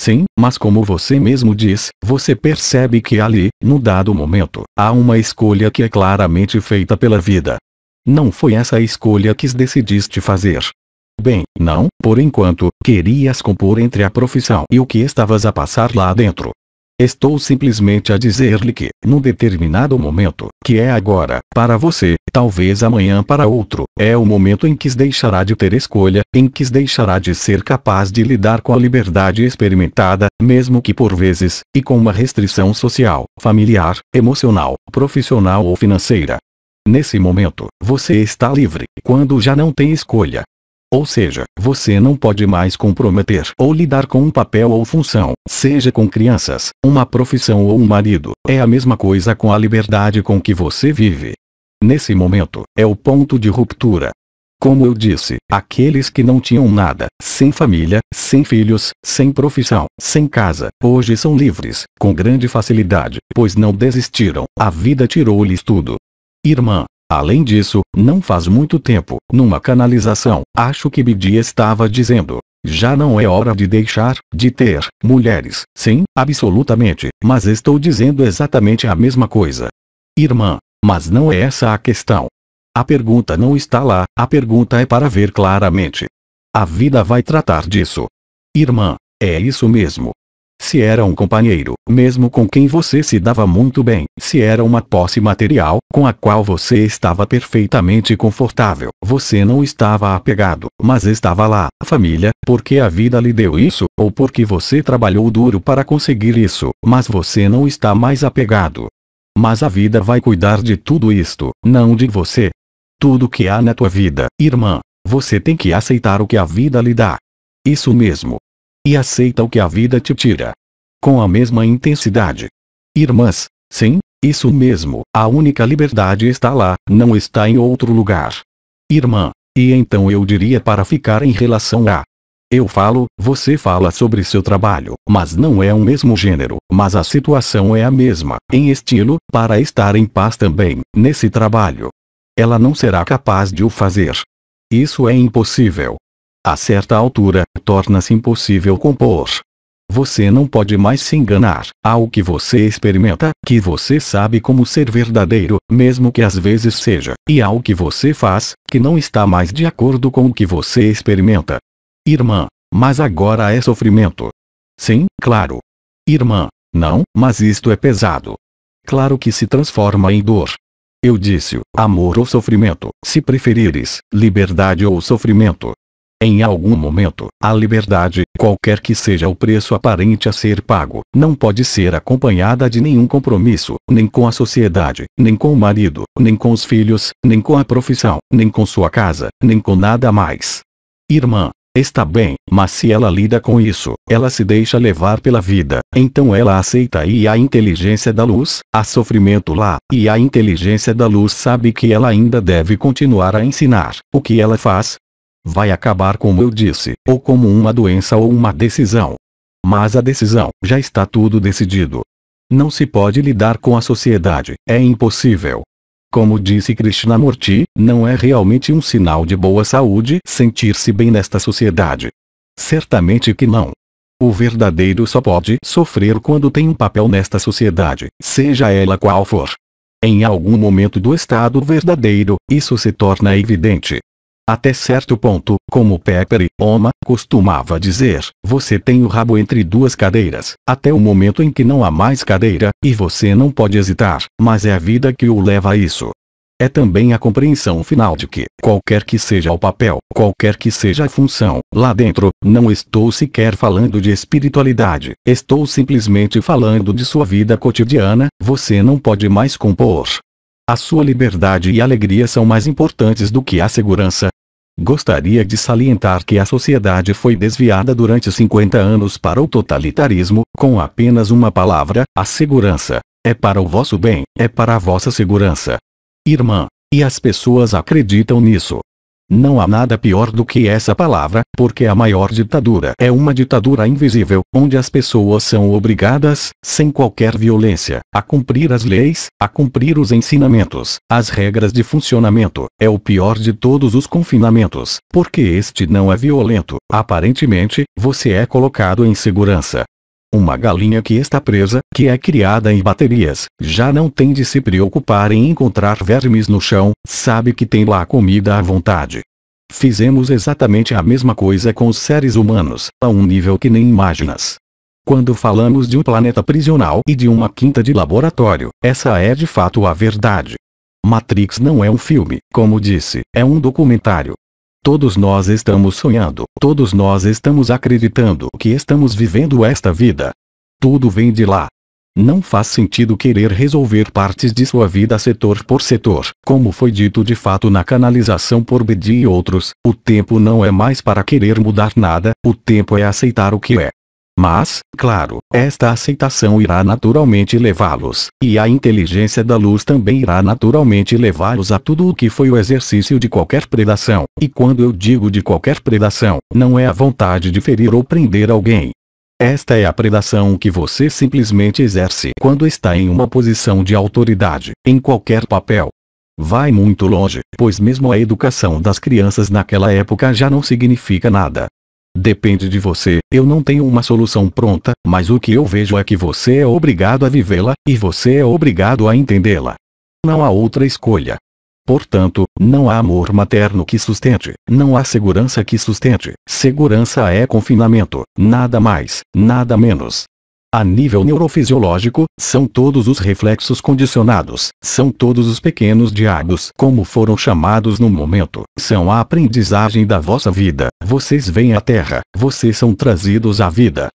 Sim, mas como você mesmo diz, você percebe que ali, no dado momento, há uma escolha que é claramente feita pela vida. Não foi essa a escolha que decidiste fazer. Bem, não, por enquanto, querias compor entre a profissão e o que estavas a passar lá dentro. Estou simplesmente a dizer-lhe que, num determinado momento, que é agora, para você, talvez amanhã para outro, é o momento em que deixará de ter escolha, em que deixará de ser capaz de lidar com a liberdade experimentada, mesmo que por vezes, e com uma restrição social, familiar, emocional, profissional ou financeira. Nesse momento, você está livre, quando já não tem escolha. Ou seja, você não pode mais comprometer ou lidar com um papel ou função, seja com crianças, uma profissão ou um marido, é a mesma coisa com a liberdade com que você vive. Nesse momento, é o ponto de ruptura. Como eu disse, aqueles que não tinham nada, sem família, sem filhos, sem profissão, sem casa, hoje são livres, com grande facilidade, pois não desistiram, a vida tirou-lhes tudo. Irmã, além disso, não faz muito tempo, numa canalização, acho que Bidi estava dizendo, já não é hora de deixar de ter mulheres. Sim, absolutamente, mas estou dizendo exatamente a mesma coisa. Irmã, mas não é essa a questão. A pergunta não está lá, a pergunta é para ver claramente. A vida vai tratar disso. Irmã, é isso mesmo. Se era um companheiro, mesmo com quem você se dava muito bem, se era uma posse material, com a qual você estava perfeitamente confortável, você não estava apegado, mas estava lá, família, porque a vida lhe deu isso, ou porque você trabalhou duro para conseguir isso, mas você não está mais apegado. Mas a vida vai cuidar de tudo isto, não de você. Tudo que há na tua vida, irmã, você tem que aceitar o que a vida lhe dá. Isso mesmo. E aceita o que a vida te tira. Com a mesma intensidade. Irmãs, sim, isso mesmo, a única liberdade está lá, não está em outro lugar. Irmã, e então eu diria para ficar em relação a. Eu falo, você fala sobre seu trabalho, mas não é o mesmo gênero, mas a situação é a mesma, em estilo, para estar em paz também, nesse trabalho. Ela não será capaz de o fazer. Isso é impossível. A certa altura, torna-se impossível compor. Você não pode mais se enganar, ao que você experimenta, que você sabe como ser verdadeiro, mesmo que às vezes seja, e ao que você faz, que não está mais de acordo com o que você experimenta. Irmã, mas agora é sofrimento. Sim, claro. Irmã, não, mas isto é pesado. Claro que se transforma em dor. Eu disse, amor ou sofrimento, se preferires, liberdade ou sofrimento. Em algum momento, a liberdade, qualquer que seja o preço aparente a ser pago, não pode ser acompanhada de nenhum compromisso, nem com a sociedade, nem com o marido, nem com os filhos, nem com a profissão, nem com sua casa, nem com nada mais. Irmã, está bem, mas se ela lida com isso, ela se deixa levar pela vida, então ela aceita e a inteligência da luz, há sofrimento lá, e a inteligência da luz sabe que ela ainda deve continuar a ensinar. O que ela faz? Vai acabar como eu disse, ou como uma doença ou uma decisão. Mas a decisão, já está tudo decidido. Não se pode lidar com a sociedade, é impossível. Como disse Krishnamurti, não é realmente um sinal de boa saúde sentir-se bem nesta sociedade. Certamente que não. O verdadeiro só pode sofrer quando tem um papel nesta sociedade, seja ela qual for. Em algum momento do estado verdadeiro, isso se torna evidente. Até certo ponto, como Pepper Oma costumava dizer, você tem o rabo entre duas cadeiras, até o momento em que não há mais cadeira, e você não pode hesitar, mas é a vida que o leva a isso. É também a compreensão final de que, qualquer que seja o papel, qualquer que seja a função, lá dentro, não estou sequer falando de espiritualidade, estou simplesmente falando de sua vida cotidiana, você não pode mais compor. A sua liberdade e alegria são mais importantes do que a segurança. Gostaria de salientar que a sociedade foi desviada durante 50 anos para o totalitarismo, com apenas uma palavra, a segurança. É para o vosso bem, é para a vossa segurança. Irmã, e as pessoas acreditam nisso. Não há nada pior do que essa palavra, porque a maior ditadura é uma ditadura invisível, onde as pessoas são obrigadas, sem qualquer violência, a cumprir as leis, a cumprir os ensinamentos, as regras de funcionamento. É o pior de todos os confinamentos, porque este não é violento. Aparentemente, você é colocado em segurança. Uma galinha que está presa, que é criada em baterias, já não tem de se preocupar em encontrar vermes no chão, sabe que tem lá comida à vontade. Fizemos exatamente a mesma coisa com os seres humanos, a um nível que nem imaginas. Quando falamos de um planeta prisional e de uma quinta de laboratório, essa é de fato a verdade. Matrix não é um filme, como disse, é um documentário. Todos nós estamos sonhando, todos nós estamos acreditando que estamos vivendo esta vida. Tudo vem de lá. Não faz sentido querer resolver partes de sua vida setor por setor, como foi dito de fato na canalização por Bedi e outros. O tempo não é mais para querer mudar nada, o tempo é aceitar o que é. Mas, claro, esta aceitação irá naturalmente levá-los, e a inteligência da luz também irá naturalmente levá-los a tudo o que foi o exercício de qualquer predação, e quando eu digo de qualquer predação, não é a vontade de ferir ou prender alguém. Esta é a predação que você simplesmente exerce quando está em uma posição de autoridade, em qualquer papel. Vai muito longe, pois mesmo a educação das crianças naquela época já não significa nada. Depende de você, eu não tenho uma solução pronta, mas o que eu vejo é que você é obrigado a vivê-la, e você é obrigado a entendê-la. Não há outra escolha. Portanto, não há amor materno que sustente, não há segurança que sustente. Segurança é confinamento, nada mais, nada menos. A nível neurofisiológico, são todos os reflexos condicionados, são todos os pequenos diabos, como foram chamados no momento, são a aprendizagem da vossa vida. Vocês vêm à Terra, vocês são trazidos à vida.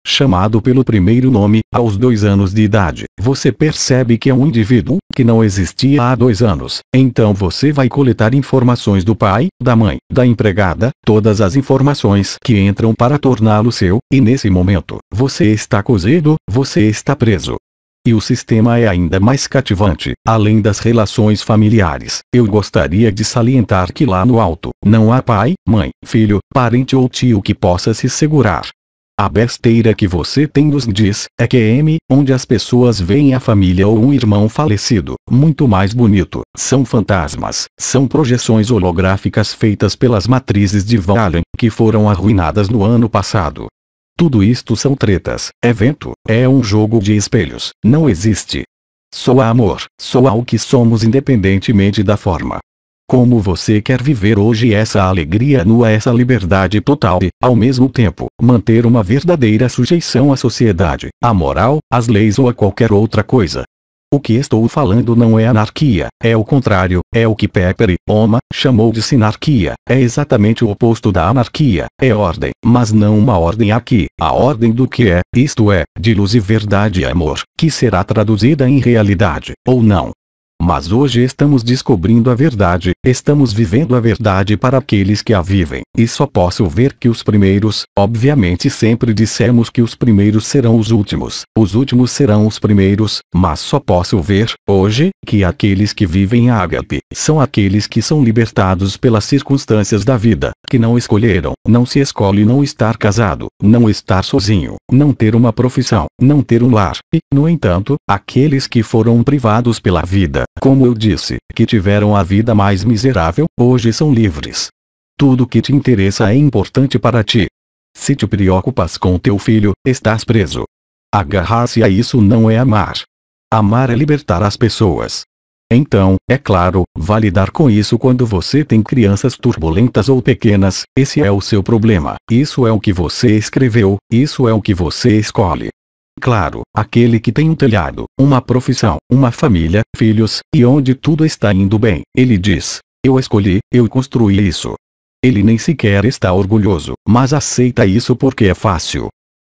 chamado pelo primeiro nome, aos 2 anos de idade. Você percebe que é um indivíduo que não existia há 2 anos. Então você vai coletar informações do pai, da mãe, da empregada, todas as informações que entram para torná-lo seu, e nesse momento, você está cozido, você está preso. E o sistema é ainda mais cativante, além das relações familiares. Eu gostaria de salientar que lá no alto, não há pai, mãe, filho, parente ou tio que possa se segurar. A besteira que você tem nos diz, é que onde as pessoas veem a família ou um irmão falecido, muito mais bonito, são fantasmas, são projeções holográficas feitas pelas matrizes de Valen, que foram arruinadas no ano passado. Tudo isto são tretas, é vento, é um jogo de espelhos, não existe. Só há amor, só há o que somos independentemente da forma. Como você quer viver hoje essa alegria nua, essa liberdade total e, ao mesmo tempo, manter uma verdadeira sujeição à sociedade, à moral, às leis ou a qualquer outra coisa? O que estou falando não é anarquia, é o contrário, é o que Pepper e Oma chamou de sinarquia, é exatamente o oposto da anarquia, é ordem, mas não uma ordem aqui, a ordem do que é, isto é, de luz e verdade e amor, que será traduzida em realidade, ou não. Mas hoje estamos descobrindo a verdade, estamos vivendo a verdade para aqueles que a vivem, e só posso ver que os primeiros, obviamente sempre dissemos que os primeiros serão os últimos serão os primeiros, mas só posso ver, hoje, que aqueles que vivem a ágape, são aqueles que são libertados pelas circunstâncias da vida, que não escolheram, não se escolhe não estar casado, não estar sozinho, não ter uma profissão, não ter um lar, e, no entanto, aqueles que foram privados pela vida, como eu disse, que tiveram a vida mais miserável, hoje são livres. Tudo que te interessa é importante para ti. Se te preocupas com teu filho, estás preso. Agarrar-se a isso não é amar. Amar é libertar as pessoas. Então, é claro, vai lidar com isso quando você tem crianças turbulentas ou pequenas, esse é o seu problema, isso é o que você escreveu, isso é o que você escolhe. Claro, aquele que tem um telhado, uma profissão, uma família, filhos, e onde tudo está indo bem, ele diz: eu escolhi, eu construí isso. Ele nem sequer está orgulhoso, mas aceita isso porque é fácil.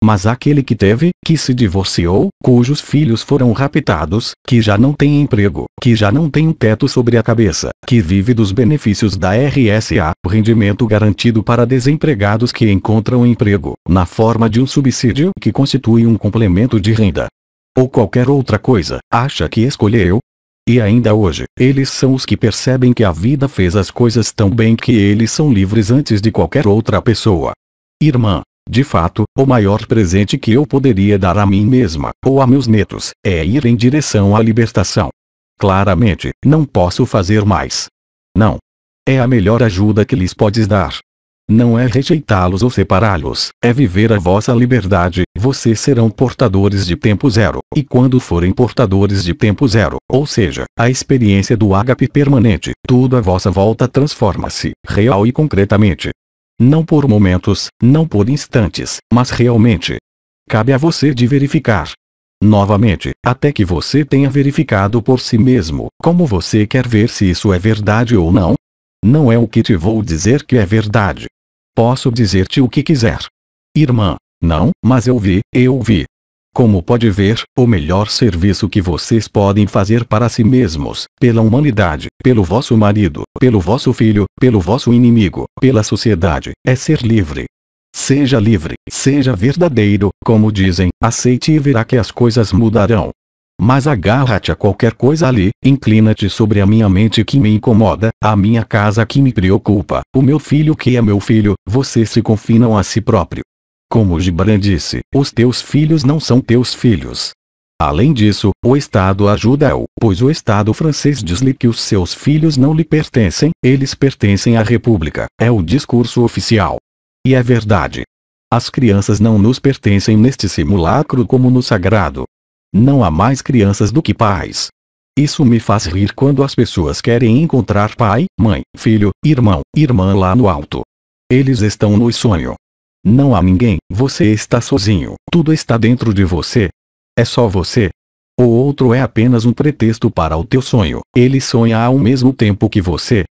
Mas aquele que teve, que se divorciou, cujos filhos foram raptados, que já não tem emprego, que já não tem um teto sobre a cabeça, que vive dos benefícios da RSA, o rendimento garantido para desempregados que encontram emprego, na forma de um subsídio que constitui um complemento de renda. Ou qualquer outra coisa, acha que escolheu? E ainda hoje, eles são os que percebem que a vida fez as coisas tão bem que eles são livres antes de qualquer outra pessoa. Irmã. De fato, o maior presente que eu poderia dar a mim mesma, ou a meus netos, é ir em direção à libertação. Claramente, não posso fazer mais. Não. É a melhor ajuda que lhes podes dar. Não é rejeitá-los ou separá-los, é viver a vossa liberdade, vocês serão portadores de tempo zero, e quando forem portadores de tempo zero, ou seja, a experiência do ágape permanente, tudo à vossa volta transforma-se, real e concretamente. Não por momentos, não por instantes, mas realmente. Cabe a você de verificar. Novamente, até que você tenha verificado por si mesmo, como você quer ver se isso é verdade ou não? Não é o que te vou dizer que é verdade. Posso dizer-te o que quiser. Irmã, não, mas eu vi. Como pode ver, o melhor serviço que vocês podem fazer para si mesmos, pela humanidade, pelo vosso marido, pelo vosso filho, pelo vosso inimigo, pela sociedade, é ser livre. Seja livre, seja verdadeiro, como dizem, aceite e verá que as coisas mudarão. Mas agarra-te a qualquer coisa ali, inclina-te sobre a minha mente que me incomoda, a minha casa que me preocupa, o meu filho que é meu filho, vocês se confinam a si próprio. Como Gibran disse, os teus filhos não são teus filhos. Além disso, o Estado ajuda-o, pois o Estado francês diz-lhe que os seus filhos não lhe pertencem, eles pertencem à República, é o discurso oficial. E é verdade. As crianças não nos pertencem neste simulacro como no sagrado. Não há mais crianças do que pais. Isso me faz rir quando as pessoas querem encontrar pai, mãe, filho, irmão, irmã lá no alto. Eles estão no sonho. Não há ninguém, você está sozinho, tudo está dentro de você. É só você. O outro é apenas um pretexto para o teu sonho, ele sonha ao mesmo tempo que você.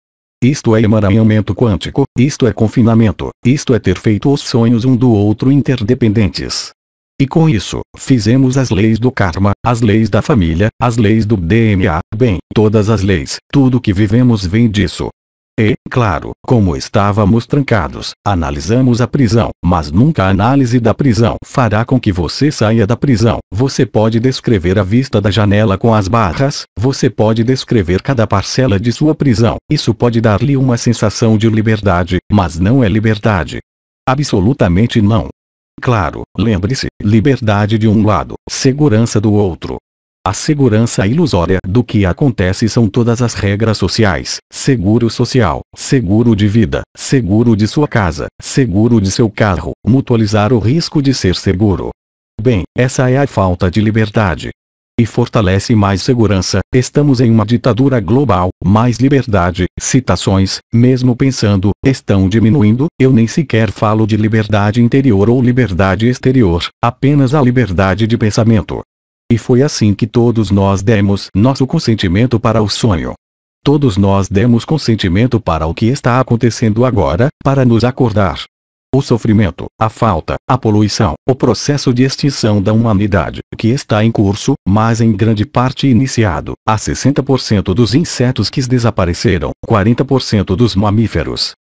Isto é emaranhamento quântico, isto é confinamento, isto é ter feito os sonhos um do outro interdependentes. E com isso, fizemos as leis do karma, as leis da família, as leis do DNA, bem, todas as leis, tudo que vivemos vem disso. E, claro, como estávamos trancados, analisamos a prisão, mas nunca a análise da prisão fará com que você saia da prisão. Você pode descrever a vista da janela com as barras, você pode descrever cada parcela de sua prisão, isso pode dar-lhe uma sensação de liberdade, mas não é liberdade. Absolutamente não. Claro, lembre-se, liberdade de um lado, segurança do outro. A segurança ilusória do que acontece são todas as regras sociais, seguro social, seguro de vida, seguro de sua casa, seguro de seu carro, mutualizar o risco de ser seguro. Bem, essa é a falta de liberdade. E fortalece mais segurança, estamos em uma ditadura global, mais liberdade, citações, mesmo pensando, estão diminuindo, eu nem sequer falo de liberdade interior ou liberdade exterior, apenas a liberdade de pensamento. E foi assim que todos nós demos nosso consentimento para o sonho. Todos nós demos consentimento para o que está acontecendo agora, para nos acordar. O sofrimento, a falta, a poluição, o processo de extinção da humanidade, que está em curso, mas em grande parte iniciado, há 60% dos insetos que desapareceram, 40% dos mamíferos.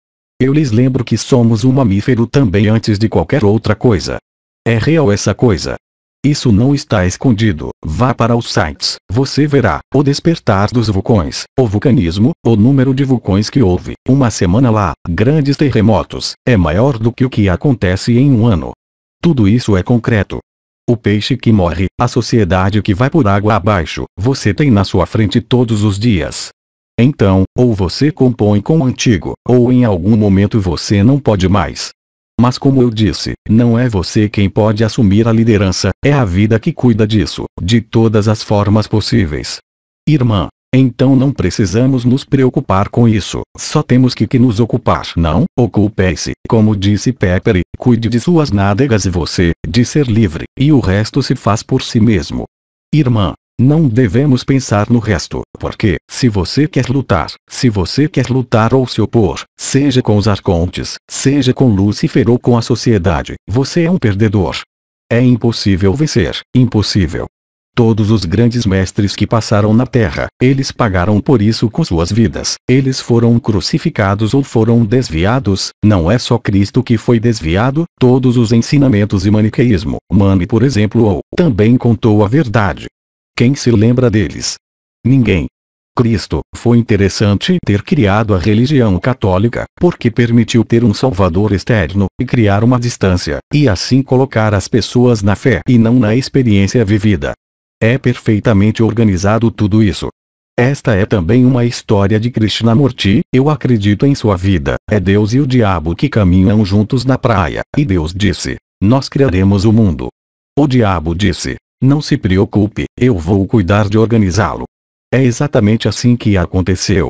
Eu lhes lembro que somos um mamífero também antes de qualquer outra coisa. É real essa coisa. Isso não está escondido, vá para os sites, você verá, o despertar dos vulcões, o vulcanismo, o número de vulcões que houve, uma semana lá, grandes terremotos, é maior do que o que acontece em um ano. Tudo isso é concreto. O peixe que morre, a sociedade que vai por água abaixo, você tem na sua frente todos os dias. Então, ou você compõe com o antigo, ou em algum momento você não pode mais. Mas como eu disse, não é você quem pode assumir a liderança, é a vida que cuida disso, de todas as formas possíveis. Irmã, então não precisamos nos preocupar com isso, só temos que nos ocupar. Não, ocupe-se, como disse Pepper, cuide de suas nádegas e você, de ser livre, e o resto se faz por si mesmo. Irmã, não devemos pensar no resto, porque, se você quer lutar ou se opor, seja com os arcontes, seja com Lúcifer ou com a sociedade, você é um perdedor. É impossível vencer, impossível. Todos os grandes mestres que passaram na Terra, eles pagaram por isso com suas vidas, eles foram crucificados ou foram desviados, não é só Cristo que foi desviado, todos os ensinamentos e maniqueísmo, Mani por exemplo ou, também contou a verdade. Quem se lembra deles? Ninguém. Cristo, foi interessante ter criado a religião católica, porque permitiu ter um salvador externo, e criar uma distância, e assim colocar as pessoas na fé e não na experiência vivida. É perfeitamente organizado tudo isso. Esta é também uma história de Krishnamurti, eu acredito em sua vida, é Deus e o diabo que caminham juntos na praia, e Deus disse, nós criaremos o mundo. O diabo disse, não se preocupe, eu vou cuidar de organizá-lo. É exatamente assim que aconteceu.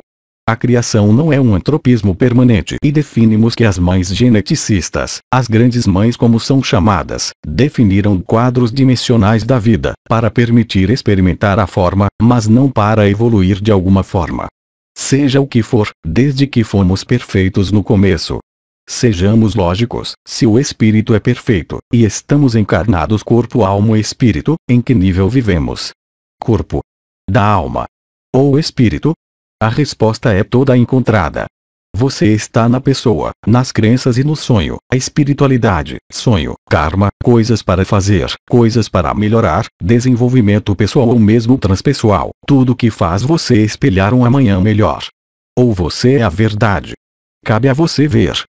A criação não é um antropismo permanente e definimos que as mães geneticistas, as grandes mães como são chamadas, definiram quadros dimensionais da vida, para permitir experimentar a forma, mas não para evoluir de alguma forma. Seja o que for, desde que fomos perfeitos no começo. Sejamos lógicos, se o espírito é perfeito, e estamos encarnados corpo, alma e espírito, em que nível vivemos? Corpo. Da alma. Ou espírito? A resposta é toda encontrada. Você está na pessoa, nas crenças e no sonho, a espiritualidade, sonho, karma, coisas para fazer, coisas para melhorar, desenvolvimento pessoal ou mesmo transpessoal, tudo que faz você espelhar um amanhã melhor. Ou você é a verdade. Cabe a você ver.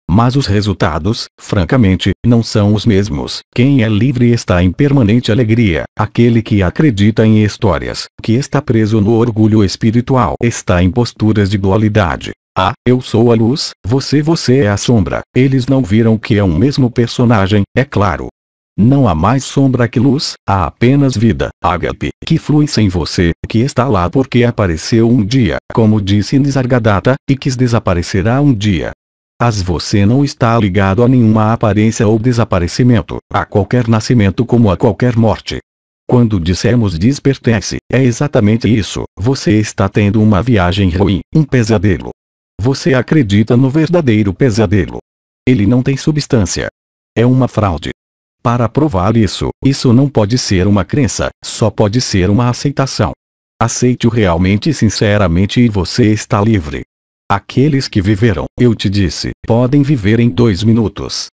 Mas os resultados, francamente, não são os mesmos. Quem é livre está em permanente alegria. Aquele que acredita em histórias, que está preso no orgulho espiritual, está em posturas de dualidade. Ah, eu sou a luz, você é a sombra. Eles não viram que é um mesmo personagem, é claro. Não há mais sombra que luz, há apenas vida, ágape, que flui sem você, que está lá porque apareceu um dia, como disse Nisargadatta, e que desaparecerá um dia. Mas você não está ligado a nenhuma aparência ou desaparecimento, a qualquer nascimento como a qualquer morte. Quando dissemos despertece, é exatamente isso, você está tendo uma viagem ruim, um pesadelo. Você acredita no verdadeiro pesadelo. Ele não tem substância. É uma fraude. Para provar isso não pode ser uma crença, só pode ser uma aceitação. Aceite-o realmente e sinceramente e você está livre. Aqueles que viveram, eu te disse, podem viver em 2 minutos.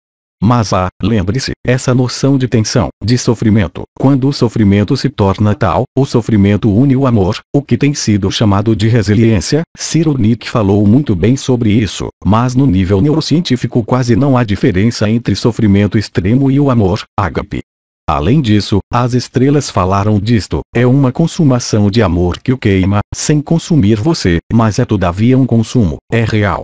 Mas lembre-se, essa noção de tensão, de sofrimento, quando o sofrimento se torna tal, o sofrimento une o amor, o que tem sido chamado de resiliência. Cyrulnik falou muito bem sobre isso, mas no nível neurocientífico quase não há diferença entre sofrimento extremo e o amor, ágape. Além disso, as estrelas falaram disto, é uma consumação de amor que o queima, sem consumir você, mas é todavia um consumo, é real.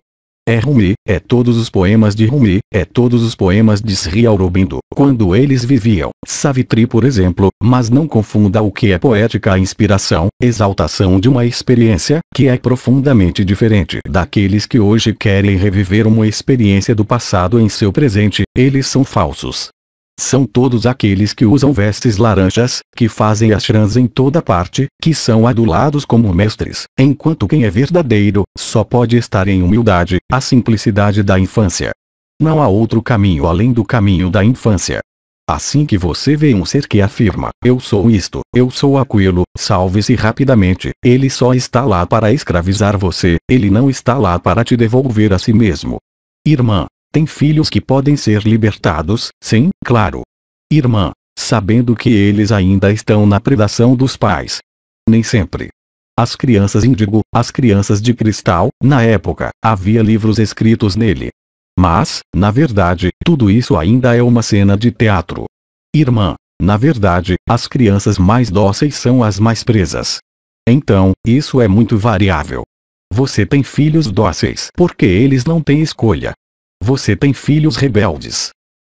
É Rumi, é todos os poemas de Rumi, é todos os poemas de Sri Aurobindo, quando eles viviam, Savitri por exemplo, mas não confunda o que é poética a inspiração, exaltação de uma experiência, que é profundamente diferente daqueles que hoje querem reviver uma experiência do passado em seu presente, eles são falsos. São todos aqueles que usam vestes laranjas, que fazem ashrams em toda parte, que são adulados como mestres, enquanto quem é verdadeiro, só pode estar em humildade, a simplicidade da infância. Não há outro caminho além do caminho da infância. Assim que você vê um ser que afirma, eu sou isto, eu sou aquilo, salve-se rapidamente, ele só está lá para escravizar você, ele não está lá para te devolver a si mesmo. Irmã. Tem filhos que podem ser libertados, sim, claro. Irmã, sabendo que eles ainda estão na predação dos pais. Nem sempre. As crianças índigo, as crianças de cristal, na época, havia livros escritos nele. Mas, na verdade, tudo isso ainda é uma cena de teatro. Irmã, na verdade, as crianças mais dóceis são as mais presas. Então, isso é muito variável. Você tem filhos dóceis porque eles não têm escolha. Você tem filhos rebeldes.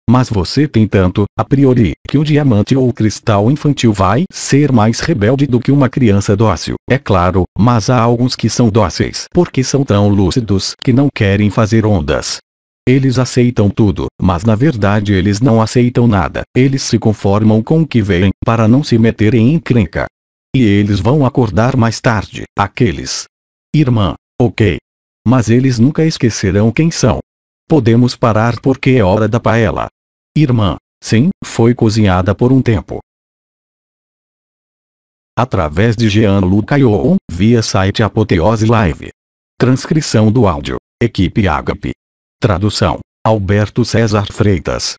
Mas você tem tanto, a priori, que o diamante ou o cristal infantil vai ser mais rebelde do que uma criança dócil, é claro, mas há alguns que são dóceis porque são tão lúcidos que não querem fazer ondas. Eles aceitam tudo, mas na verdade eles não aceitam nada, eles se conformam com o que veem, para não se meterem em encrenca. E eles vão acordar mais tarde, aqueles. Irmã, ok. Mas eles nunca esquecerão quem são. Podemos parar porque é hora da paella. Irmã, sim, foi cozinhada por um tempo. Através de Jean-Luc Ayron, via site Apoteose Live. Transcrição do áudio, equipe Ágape. Tradução, Alberto César Freitas.